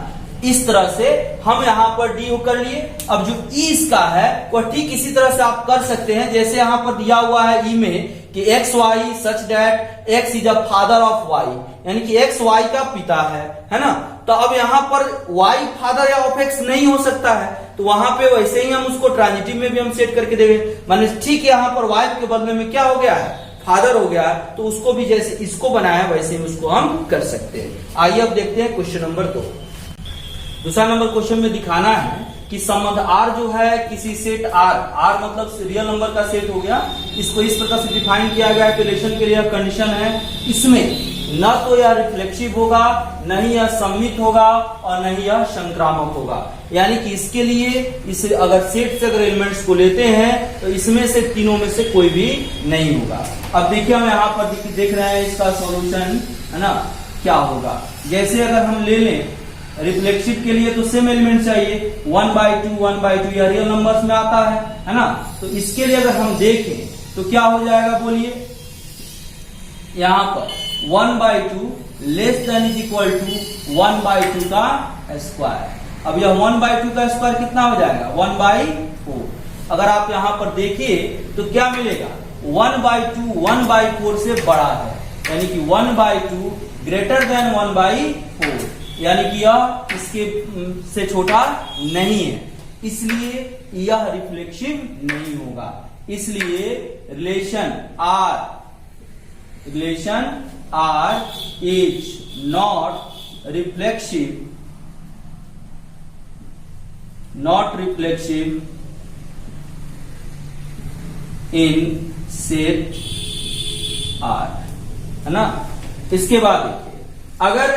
इस तरह से हम यहां पर डी कर लिए। अब जो ई इसका है वह ठीक इसी तरह से आप कर सकते हैं, जैसे यहां पर दिया हुआ है ई में कि x y such that x is a father of y, यानी कि एक्स वाई का पिता है ना। तो अब यहां पर वाई फादर या ऑफ एक्स नहीं हो सकता है, तो वहां पे वैसे ही हम उसको ट्रांजिटिव में भी हम सेट करके देंगे, माने ठीक है यहां पर वाइफ के बदले में क्या हो गया है, फादर हो गया, तो उसको भी जैसे इसको बनाया वैसे ही उसको हम कर सकते हैं। आइए अब देखते हैं क्वेश्चन नंबर 2। दूसरा नंबर क्वेश्चन में दिखाना है कि संबंध आर जो है किसी सेट आर मतलब रियल नंबर का सेट हो गया, इसको इस प्रकार से डिफाइन किया गया है कि रिलेशन के लिए कंडीशन है, इसमें न तो यह रिफ्लेक्सिव होगा, न ही यह सम्मित होगा और न ही यह संक्रामक होगा। यानी कि इसके लिए इस अगर सेट से अगर एलिमेंट्स को लेते हैं तो इसमें से तीनों में से कोई भी नहीं होगा। अब देखिए हम यहाँ पर देख रहे हैं इसका सॉल्यूशन, है ना, क्या होगा। जैसे अगर हम ले लें रिफ्लेक्सिव के लिए तो सेम एलिमेंट चाहिए 1/2 यह रियल नंबर्स में आता है ना। तो इसके लिए अगर हम देखें तो क्या हो जाएगा बोलिए, यहां पर 1/2 less than is equal to 1/2 का स्क्वायर। अब यह 1/2 का स्क्वायर कितना हो जाएगा 1/4। अगर आप यहां पर देखिए तो क्या मिलेगा 1/2 1/4 से बड़ा है, यानी कि 1/2 ग्रेटर देन 1/4, यानी कि यह इसके से छोटा नहीं है, इसलिए यह रिफ्लेक्सिव नहीं होगा। इसलिए relation R is not reflexive in set R, है ना। इसके बाद देखिए अगर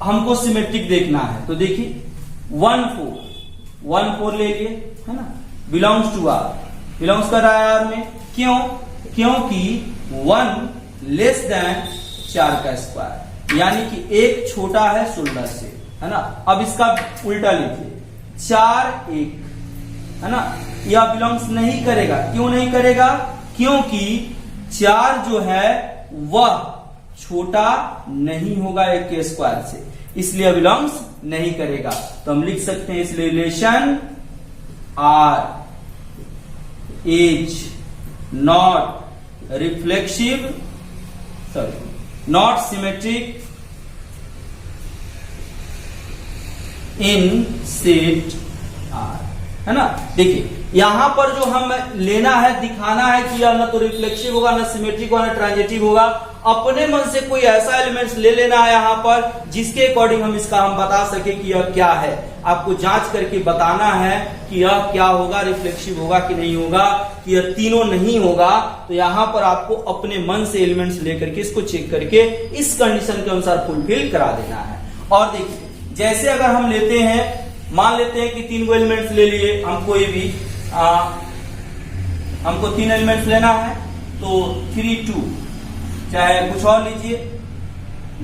हमको सिमेट्रिक देखना है तो देखिए 1 4 ले लिए, है ना, बिलोंग्स टू आर, बिलोंग्स कर रहा है आर में, क्यों? क्योंकि 1 लेस देन 4 का स्क्वायर, यानी कि 1 छोटा है 16 से, है ना। अब इसका उल्टा लीजिए, 4 1, है ना, यह बिलोंग्स नहीं करेगा। क्यों नहीं करेगा? क्योंकि 4 जो है वह छोटा नहीं होगा 1 के स्क्वायर से, इसलिए बिलोंग्स नहीं करेगा। तो हम लिख सकते हैं इस relation R is not reflexive, sorry not symmetric in set R, है ना। देखिए यहां पर जो हम लेना है, दिखाना है कि यह ना तो रिफ्लेक्सिव होगा, ना सिमेट्रिक होगा, ना ट्रांजिटिव होगा। अपने मन से कोई ऐसा एलिमेंट्स ले लेना है यहां पर जिसके अकॉर्डिंग हम इसका हम बता सके कि यह क्या है। आपको जांच करके बताना है कि यह क्या होगा, रिफ्लेक्सिव होगा कि नहीं होगा, कि यह तीनों नहीं होगा। तो यहां पर आपको अपने मन से एलिमेंट्स लेकर के इसको चेक करके इस कंडीशन के अनुसार फुलफिल करा देना है। और देखिए जैसे अगर हम लेते हैं, मान लेते हैं कि 3 एलिमेंट्स ले लिए हम, कोई भी हमको 3 एलिमेंट्स लेना है, तो 3 2, चाहे कुछ और लीजिए,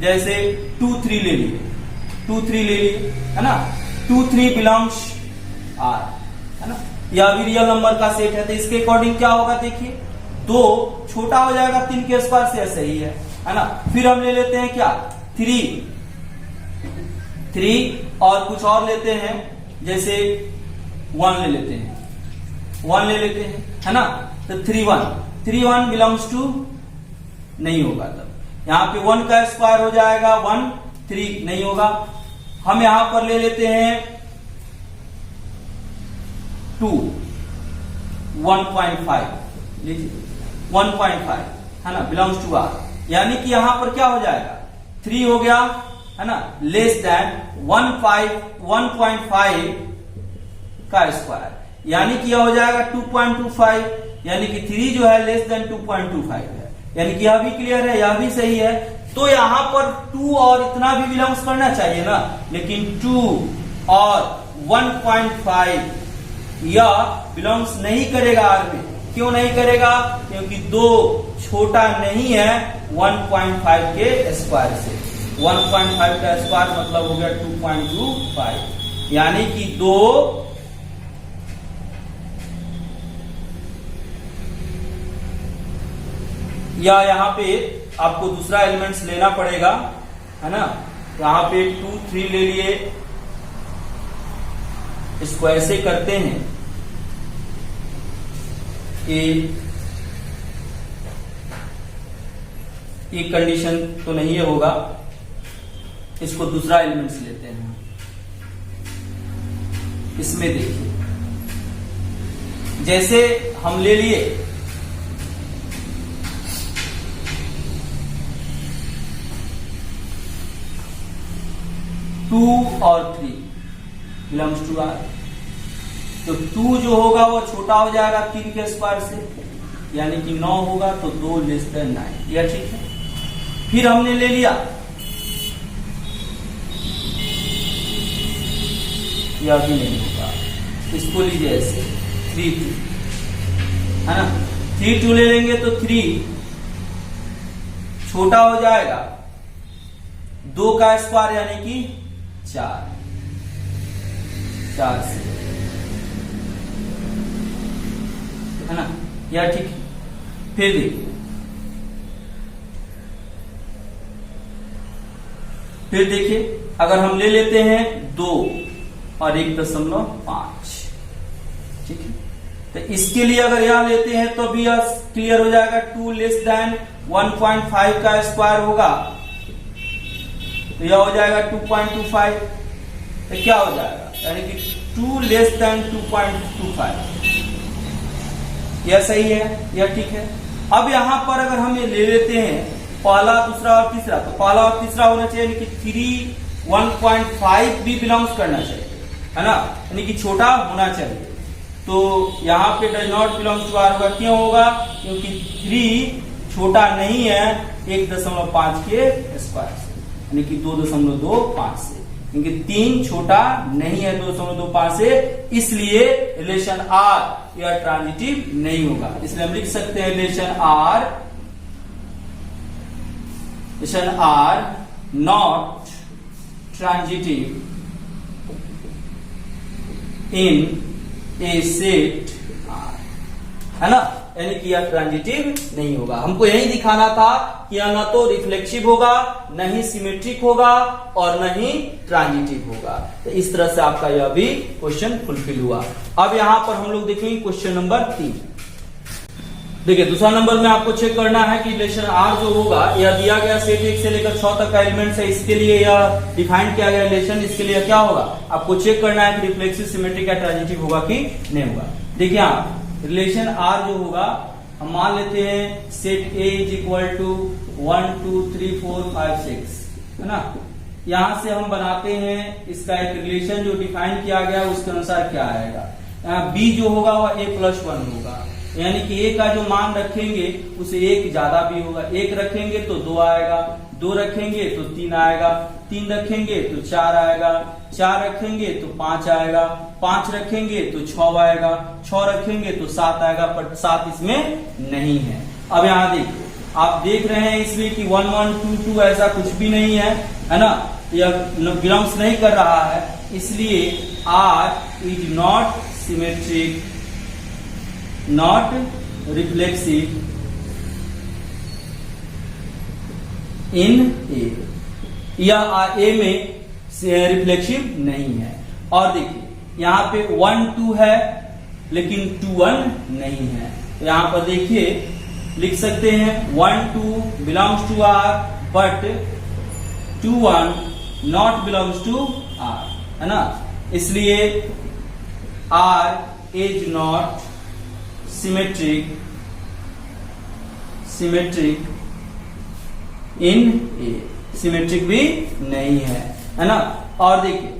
जैसे 2 3 ले लिए, 2 3 ले लिए, है ना। 2 3 बिलोंग्स आर, है ना। यह भी रियल नंबर का सेट है, तो इसके अकॉर्डिंग क्या होगा? देखिए 2 छोटा हो जाएगा 3 के स्क्वायर से, सही है ना। फिर हम ले लेते हैं क्या? 3 और कुछ और लेते हैं, जैसे 1 ले लेते हैं, 1 ले लेते हैं, है ना। तो 3 1 बिलोंग्स टू नहीं होगा, तब यहां पे 1 का स्क्वायर हो जाएगा 1 3 नहीं होगा। हम यहां पर ले लेते हैं 2 1.5 लीजिए, 1.5, है ना, बिलोंग्स टू आर, यानी कि यहां पर क्या हो जाएगा? 3 हो गया, है ना, लेस देन 1.5 का स्क्वायर, यानी कि यह हो जाएगा 2.25, यानी कि 3 जो है लेस देन 2.25 है, यानी कि यह भी क्लियर है, यह भी सही है। तो यहां पर 2 और इतना भी बिलोंग्स करना चाहिए ना, लेकिन 2 और 1.5 यह बिलोंग्स नहीं करेगा आर में। क्यों नहीं करेगा? क्योंकि 2 छोटा नहीं है 1.5 के स्क्वायर से। 1.5 का स्क्वायर मतलब हो गया 2.25, यानी कि 2 या यहां पे आपको दूसरा एलिमेंट्स लेना पड़ेगा, है ना। यहां पे 2 3 ले लिए, इसको ऐसे करते हैं, ये कंडीशन तो नहीं है होगा, इसको दूसरा एलिमेंट्स लेते हैं। इसमें देखिए जैसे हम ले लिए 2 और 3 बिलोंग्स टू आर, तो 2 जो होगा वो छोटा हो जाएगा 3 के स्क्वायर से, यानी कि 9 होगा, तो 2 लेस देन 9, यह ठीक है। फिर हमने ले लिया, यह भी नहीं होगा, इसको लीजिए ऐसे 3 2, है ना। 3 2 ले लेंगे तो 3 छोटा हो जाएगा 2 का स्क्वायर, यानी कि 4 से, है ना, यह ठीक है। फिर देखिए, अगर हम ले लेते हैं 2 और 1.5, ठीक है, तो इसके लिए अगर यहां लेते हैं तो भी यह क्लियर हो जाएगा। 2 लेस देन 1.5 का स्क्वायर होगा, तो यह हो जाएगा 2.25, तो क्या हो जाएगा? यानी कि 2 लेस देन 2.25, यह सही है, यह ठीक है। अब यहां पर अगर हम ये ले लेते हैं पहला, दूसरा और तीसरा, तो पहला और तीसरा होना चाहिए, यानी कि 3 1.5 भी बिलोंग्स करना चाहिए, है ना, यानी कि छोटा होना चाहिए। तो यहाँ पे does not belong to R होगा, क्यों होगा? क्योंकि 3 छोटा नहीं है 1.5 के स्क्वायर से, यानी कि 2.25 से। क्योंकि 3 छोटा नहीं है 2.25 से, इसलिए रिलेशन आर यह ट्रांजिटिव नहीं होगा। इसलिए हम लिख सकते हैं relation R not transitive in a set R, है ना, यानी कि यह ट्रांजिटिव नहीं होगा। हमको यही दिखाना था कि यह न तो रिफ्लेक्सिव होगा, न ही सिमेट्रिक होगा और न ही ट्रांजिटिव होगा। तो इस तरह से आपका यह भी क्वेश्चन फुलफिल हुआ। अब यहां पर हम लोग देखेंगे क्वेश्चन नंबर 3। देखिए दूसरा नंबर में आपको चेक करना है कि रिलेशन आर जो होगा, यह दिया गया सेट 1 से लेकर 6 तक का एलिमेंट्स है, इसके लिए यह डिफाइन किया गया रिलेशन, इसके लिए क्या होगा आपको चेक करना है कि रिफ्लेक्सिव, सिमेट्रिक या ट्रांजिटिव होगा कि नहीं होगा। देखिए आप रिलेशन आर जो होगा, हम मान लेते हैं set A is equal to 1 2 3 4 5 6, है ना। यहां से हम बनाते हैं इसका एक रिलेशन जो डिफाइन किया गया उसके अनुसार क्या आएगा। यहाँ बी जो होगा वह a+1 होगा, यानी कि ए का जो मान रखेंगे उसे 1 ज्यादा भी होगा। 1 रखेंगे तो 2 आएगा, 2 रखेंगे तो 3 आएगा, 3 रखेंगे तो 4 आएगा, 4 रखेंगे तो 5 आएगा, 5 रखेंगे तो 6 आएगा, 6 रखेंगे तो 7 आएगा, पर 7 इसमें नहीं है। अब यहाँ देखिए, आप देख रहे हैं इसमें कि 1 1 2 2 ऐसा कुछ भी नहीं है ना, यह बिलोंग्स नहीं कर रहा है, इसलिए R is not symmetric, not reflexive in A, यह ए में रिफ्लेक्सिव नहीं है। और देखिए यहाँ पे 1 2 है लेकिन 2 1 नहीं है, तो यहां पर देखिए लिख सकते हैं 1 2 belongs to R but 2 1 not belongs to R, है ना। इसलिए R is not symmetric in A, symmetric भी नहीं है ना। और देखिए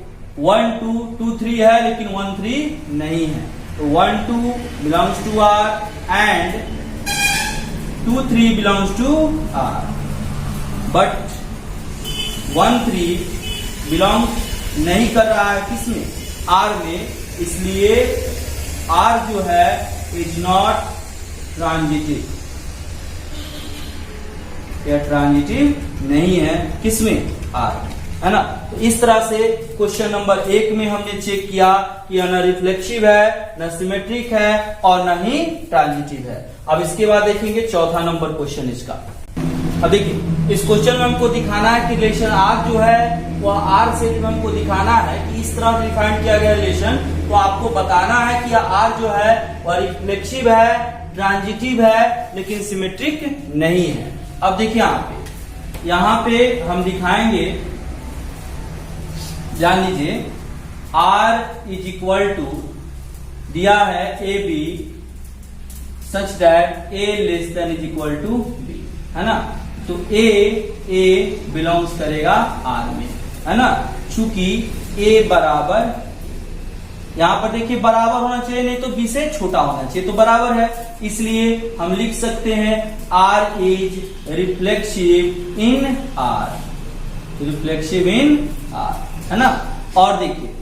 1 2 2 3 है लेकिन 1 3 नहीं है, तो 1 2 belongs to R and 2 3 belongs to R, but 1 3 belong नहीं कर रहा है किसमें, आर में, इसलिए आर जो है इज नॉट ट्रांजिटिव, यह ट्रांजिटिव नहीं है किसमें, आर, है ना। तो इस तरह से क्वेश्चन नंबर 1 में हमने चेक किया कि यह न रिफ्लेक्सिव है, न सिमेट्रिक है और न ही ट्रांजिटिव है। अब इसके बाद देखेंगे चौथा नंबर क्वेश्चन इसका। अब देखिए इस क्वेश्चन में हमको दिखाना है कि रिलेशन आर जो है वह आर से जब हमको दिखाना है कि इस तरह डिफाइन किया गया रिलेशन, तो आपको बताना है कि आर जो है वह रिफ्लेक्सिव है, ट्रांजिटिव है लेकिन सिमेट्रिक नहीं है। अब देखिए यहाँ पे हम दिखाएंगे, जान लीजिए R इज इक्वल टू दिया है a b such that a less than is equal to b, है ना। तो ए बिलोंग्स करेगा R में, है ना, चूंकि ए बराबर, यहां पर देखिए बराबर होना चाहिए, नहीं तो बी से छोटा होना चाहिए, तो बराबर है, इसलिए हम लिख सकते हैं R is reflexive in R, reflexive in R, है ना। और देखिए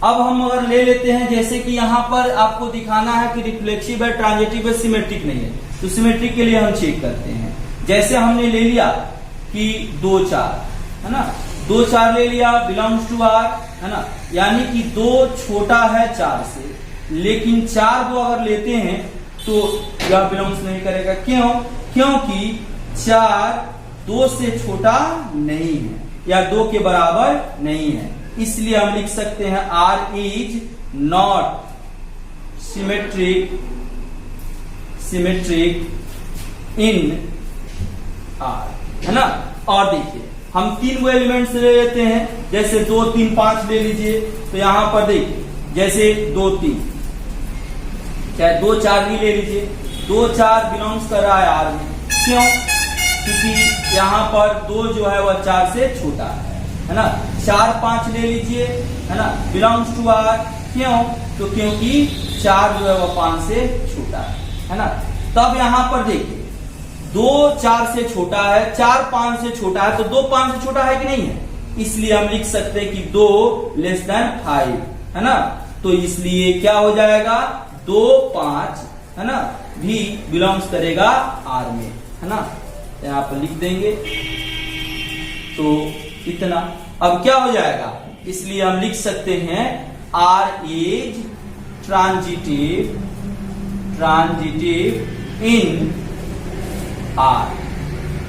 अब हम अगर ले लेते हैं, जैसे कि यहां पर आपको दिखाना है कि रिफ्लेक्सिव है, ट्रांजिटिव है, सिमेट्रिक नहीं है, तो सिमेट्रिक के लिए हम चेक करते हैं। जैसे हमने ले लिया कि 2 4, है ना, 2 4 ले लिया बिलोंग्स टू आर, है ना, यानी कि 2 छोटा है 4 से, लेकिन 4 2 अगर लेते हैं तो यह बिलोंग्स नहीं करेगा। क्यों? क्योंकि 4 2 से छोटा नहीं है या 2 के बराबर नहीं है, इसलिए हम लिख सकते हैं R is not symmetric in R, है ना। और देखिए हम 3 वो एलिमेंट्स ले लेते हैं, जैसे 2 3 5 ले लीजिए, तो यहां पर देखिए जैसे 2 3, चाहे 2 4 भी ले लीजिए, 2 4 बिलोंग्स कर रहा है R में। क्यों? क्योंकि यहां पर 2 जो है वह 4 से छोटा है ना। 4 5 ले लीजिए, है ना, बिलोंग्स टू R। क्यों? तो क्योंकि 4 जो है वह 5 से छोटा है ना। तब यहां पर देखिए 2 4 से छोटा है, 4 5 से छोटा है, तो 2 5 से छोटा है कि नहीं है, इसलिए हम लिख सकते हैं कि 2 लेस देन 5, है ना। तो इसलिए क्या हो जाएगा, 2 5, है ना, भी बिलोंग्स करेगा R में, है ना। यहां पर लिख देंगे तो इतना। अब क्या हो जाएगा, इसलिए हम लिख सकते हैं R is transitive in R,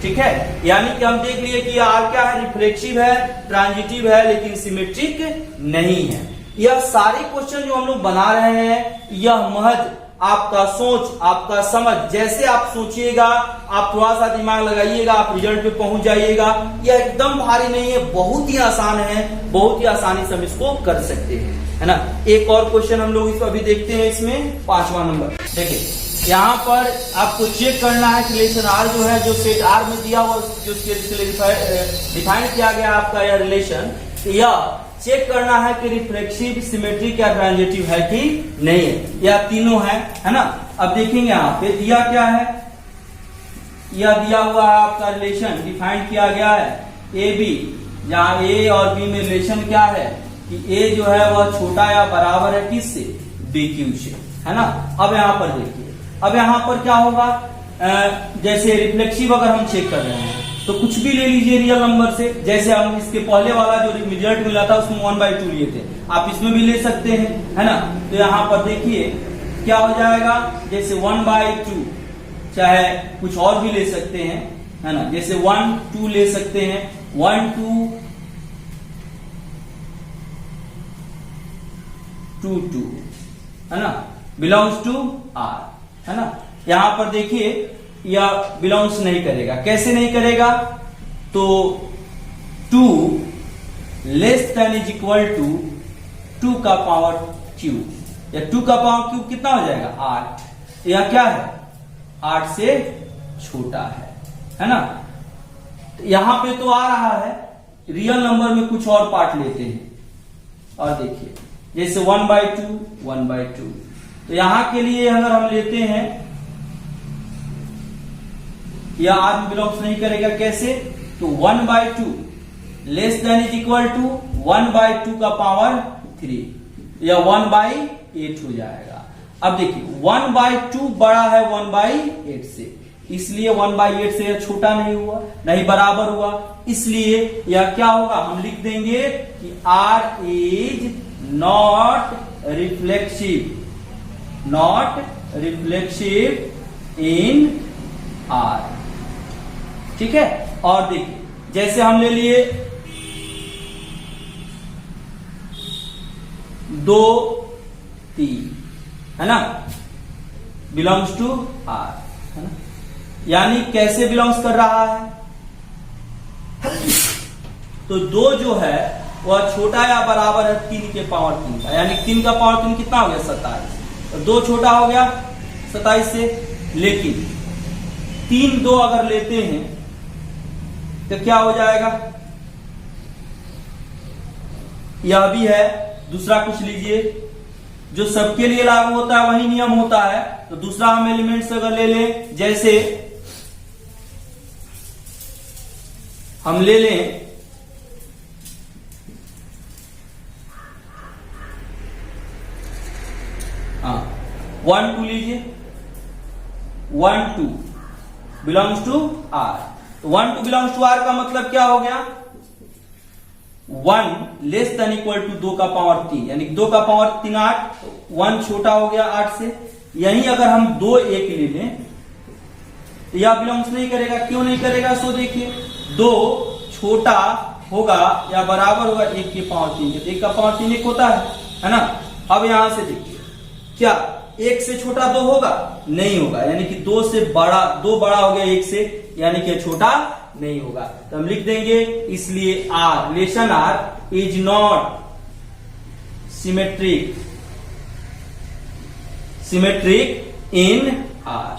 ठीक है। यानी कि हम देख लिए कि R क्या है, रिफ्लेक्सिव है, ट्रांजिटिव है, लेकिन सिमेट्रिक नहीं है। यह सारे क्वेश्चन जो हम लोग बना रहे हैं, यह महज आपका सोच, आपका समझ, जैसे आप सोचिएगा, आप थोड़ा सा दिमाग लगाइएगा, आप रिजल्ट पे पहुंच जाइएगा। यह एकदम भारी नहीं है, बहुत ही आसान है, बहुत ही आसानी से हम इसको कर सकते हैं, है ना। एक और क्वेश्चन हम लोग इसको अभी देखते हैं, इसमें 5वां नंबर। देखिए यहाँ पर आपको चेक करना है रिलेशन R जो है, जो सेट R में दिया हुआ, जो डिफाइन किया गया आपका यह रिलेशन, यह चेक करना है कि रिफ्लेक्सिव, सिमेट्रिक या ट्रांजिटिव है कि नहीं है। यह तीनों है ना। अब देखेंगे यहाँ पे दिया क्या है, यह दिया हुआ है आपका रिलेशन, डिफाइन किया गया है ए बी, जहाँ ए और बी में रिलेशन क्या है कि ए जो है वह छोटा या बराबर है किससे, बी क्यू से, है ना। अब यहाँ पर देखिए, अब यहाँ पर क्या होगा, जैसे रिफ्लेक्सिव अगर हम चेक कर रहे हैं तो कुछ भी ले लीजिए रियल नंबर से। जैसे हम इसके पहले वाला जो रिजल्ट मिला था उसमें 1/2 लिए थे, आप इसमें भी ले सकते हैं, है ना। तो यहाँ पर देखिए क्या हो जाएगा, जैसे 1/2, चाहे कुछ और भी ले सकते हैं, है ना। जैसे 1 2 ले सकते हैं, 1 2 2 2, है ना, बिलोंग्स टू R, है ना। यहां पर देखिए यह बिलोंग्स नहीं करेगा। कैसे नहीं करेगा, तो 2 less than is equal to 2 का पावर क्यूब, या 2 का पावर क्यूब कितना हो जाएगा, 8। यह क्या है, 8 से छोटा है ना। यहां पे तो आ रहा है, रियल नंबर में कुछ और पार्ट लेते हैं, और देखिए जैसे 1/2 1/2, तो यहां के लिए अगर हम लेते हैं, यह R में बिलोंग्स नहीं करेगा। कैसे, तो 1/2 less than is equal to 1/2 का पावर 3, या 1/8 हो जाएगा। अब देखिए 1/2 बड़ा है 1/8 से, इसलिए 1/8 से यह छोटा नहीं हुआ, नहीं बराबर हुआ, इसलिए यह क्या होगा, हम लिख देंगे कि R is not reflexive in R, ठीक है। और देखिए जैसे हम ले लिए 2 3, है ना, बिलोंग्स टू R, है ना। यानी कैसे बिलोंग्स कर रहा है, तो 2 जो है वह छोटा या बराबर है 3 के पावर 3 का, यानी 3 का पावर 3 कितना हो गया, 27। तो 2 छोटा हो गया 27 से, लेकिन 3 2 अगर लेते हैं तो क्या हो जाएगा, यह भी है। दूसरा कुछ लीजिए, जो सबके लिए लागू होता है वही नियम होता है। तो दूसरा हम एलिमेंट्स अगर ले लें, जैसे हम ले लें 1 2 लीजिए, 1 2 बिलोंग्स टू R। तो 1 2 बिलोंग्स टू R का मतलब क्या हो गया, 1 लेस देन इक्वल टू 2 का पावर 3, यानी 2 का पावर 3 8, 1 छोटा हो गया 8 से। यही अगर हम 2 1 ले लें तो यह बिलोंग्स नहीं करेगा। क्यों नहीं करेगा, सो देखिए 2 छोटा होगा या बराबर होगा 1 के पावर 3 के, 1 का पावर 3 1 होता है ना। अब यहां से देखिए क्या 1 से छोटा 2 होगा, नहीं होगा, यानी कि 2 बड़ा हो गया 1 से, यानी कि छोटा नहीं होगा। तो हम लिख देंगे, इसलिए R, relation R is not symmetric in R,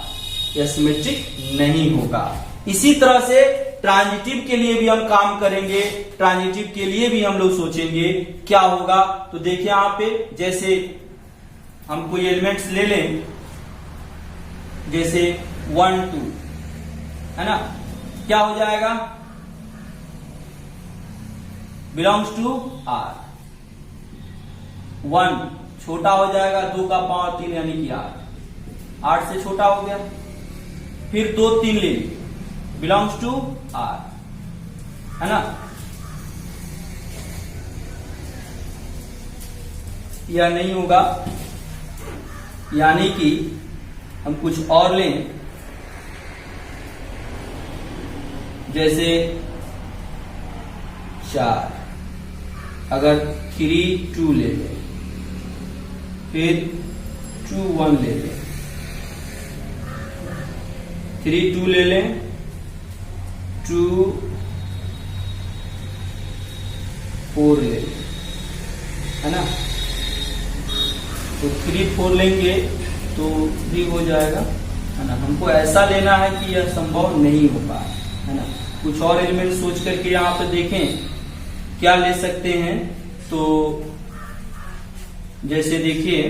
यह सिमेट्रिक नहीं होगा। इसी तरह से ट्रांजिटिव के लिए भी हम काम करेंगे, ट्रांजिटिव के लिए भी हम लोग सोचेंगे क्या होगा। तो देखिए यहां पे जैसे हम कोई एलिमेंट्स ले लें, जैसे 1 2, है ना, क्या हो जाएगा, बिलोंग्स टू आर। 1 छोटा हो जाएगा 2 का पावर 3 यानी कि 8, 8 से छोटा हो गया। फिर 2 3 ले लीजिए, बिलोंग्स टू आर, है ना। यह नहीं होगा, यानी कि हम कुछ और लें, जैसे 4, अगर 3 2 ले लें, फिर 2 1 ले लें, 3 2 ले लें, 2 4 ले लें, है ना। तो 3 4 लेंगे तो 3 हो जाएगा, है ना। हमको ऐसा लेना है कि यह संभव नहीं हो पाए, है ना। कुछ और एलिमेंट सोच करके यहाँ पे देखें क्या ले सकते हैं। तो जैसे देखिए,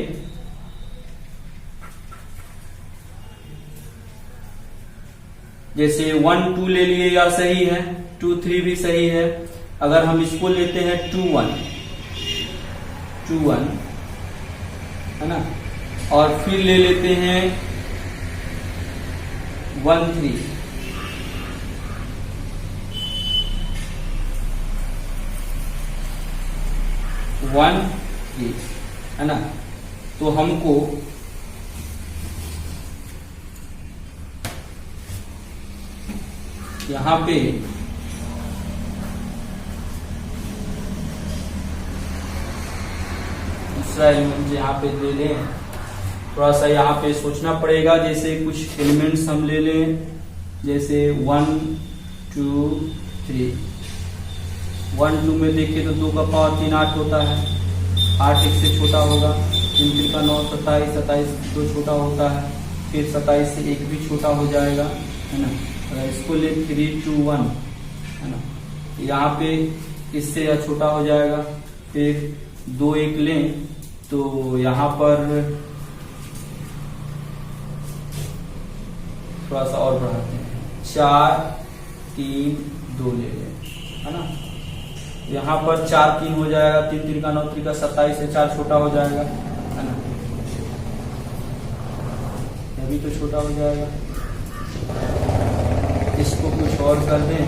जैसे 1 2 ले लिए, या सही है, 2 3 भी सही है। अगर हम इसको लेते हैं 2 1, है ना, और फिर ले लेते हैं 1 3, है ना। तो हमको यहां पे दूसरा एलिमेंट यहाँ पे ले लें। थोड़ा सा यहाँ पे सोचना पड़ेगा, जैसे कुछ एलिमेंट्स हम ले लें, जैसे 1 2 3। 1 2 में देखिए तो 2 का पावर 3 8 होता है, 8 1 से छोटा होगा, 3 3 का 9 27, 27 2 छोटा होता है, फिर 27 से 1 भी छोटा हो जाएगा, है ना। इसको ले 3 2 1, है ना। यहाँ पे इससे यह छोटा हो जाएगा, फिर 2 1 लें तो यहाँ पर थोड़ा सा और बढ़ाते हैं, 4 3 2 ले लें, है ना। यहाँ पर 4 3 हो जाएगा, 3 3 का 9 3 का 27 से 4 छोटा हो जाएगा, है ना। यह भी तो छोटा हो जाएगा। इसको कुछ और कर दें,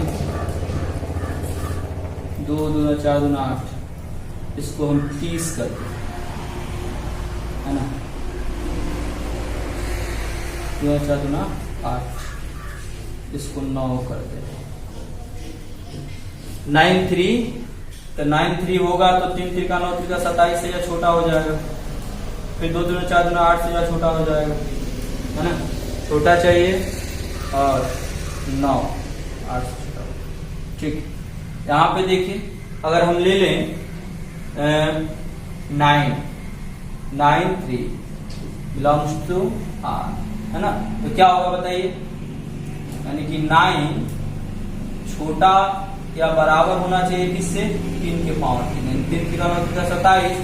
2 2 4 2 8, इसको हम 30 कर दें, है ना। 2 4 2 8, इसको 9 कर दें। 9 3, तो 9 3 होगा तो 3 3 का 9 3 का 27 से यह छोटा हो जाएगा, फिर 2 2 4 2 8 से यह छोटा हो जाएगा, है ना। छोटा चाहिए और 9 8 से छोटा हो, ठीक। यहाँ पे देखिए, अगर हम ले लें 9 9 3 बिलोंग्स टू आर, है ना। तो क्या होगा बताइए, यानी कि 9 छोटा या बराबर होना चाहिए किससे, 3 के पावर 3, 3 का 9 का 27,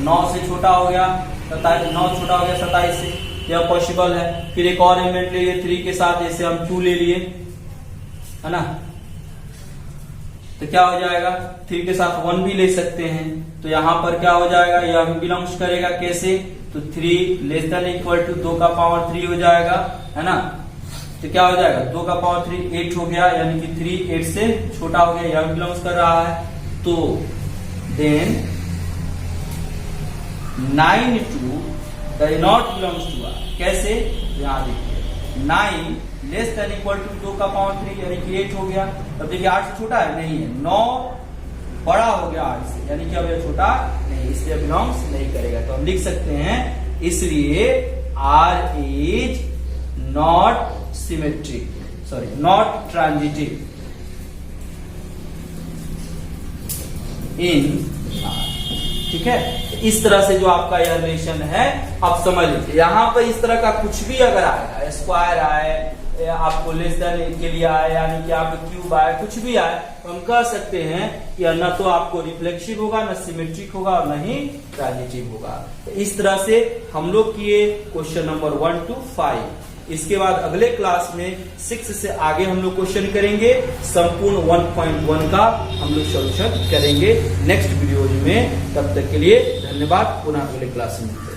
9 से छोटा हो गया 27, 9 छोटा हो गया 27 से, यह पॉसिबल है। फिर एक और एलिमेंट ले लिए 3 के साथ, जैसे हम 2 ले लिए, है ना। तो क्या हो जाएगा, 3 के साथ 1 भी ले सकते हैं, तो यहां पर क्या हो जाएगा, यह भी बिलोंग्स करेगा कैसे, तो 3 लेस देन इक्वल टू 2 का पावर 3 हो जाएगा, है ना। तो क्या हो जाएगा, 2 का पावर 3 8 हो गया, यानी कि 3 8 से छोटा हो गया, यह बिलोंग्स कर रहा है। तो then 9 2 does not belongs to R। कैसे, यहां देखिए, 9 लेस देन इक्वल टू 2 का पावर 3 यानी कि 8 हो गया। अब देखिए 8 से छोटा है, नहीं है, 9 बड़ा हो गया 8 से, यानी कि अब यह छोटा नहीं, इसलिए बिलोंग्स नहीं करेगा। तो हम लिख सकते हैं, इसलिए R is not symmetric, sorry not transitive in R, ठीक है। इस तरह से जो आपका यह रिलेशन है, आप समझ लीजिए। यहां पर इस तरह का कुछ भी अगर आएगा, स्क्वायर आए, आपको लेस देन के लिए आए, यानी कि आप क्यूब आए, कुछ भी आए, तो हम कह सकते हैं कि न तो आपको रिफ्लेक्सिव होगा, न सिमेट्रिक होगा, और न ही ट्रांजिटिव होगा। तो इस तरह से हम लोग किए क्वेश्चन नंबर 1 to 5। इसके बाद अगले क्लास में 6 से आगे हम लोग क्वेश्चन करेंगे, संपूर्ण 1.1 का हम लोग सॉल्यूशन करेंगे नेक्स्ट वीडियो में। तब तक के लिए धन्यवाद, पुनः अगले क्लास में।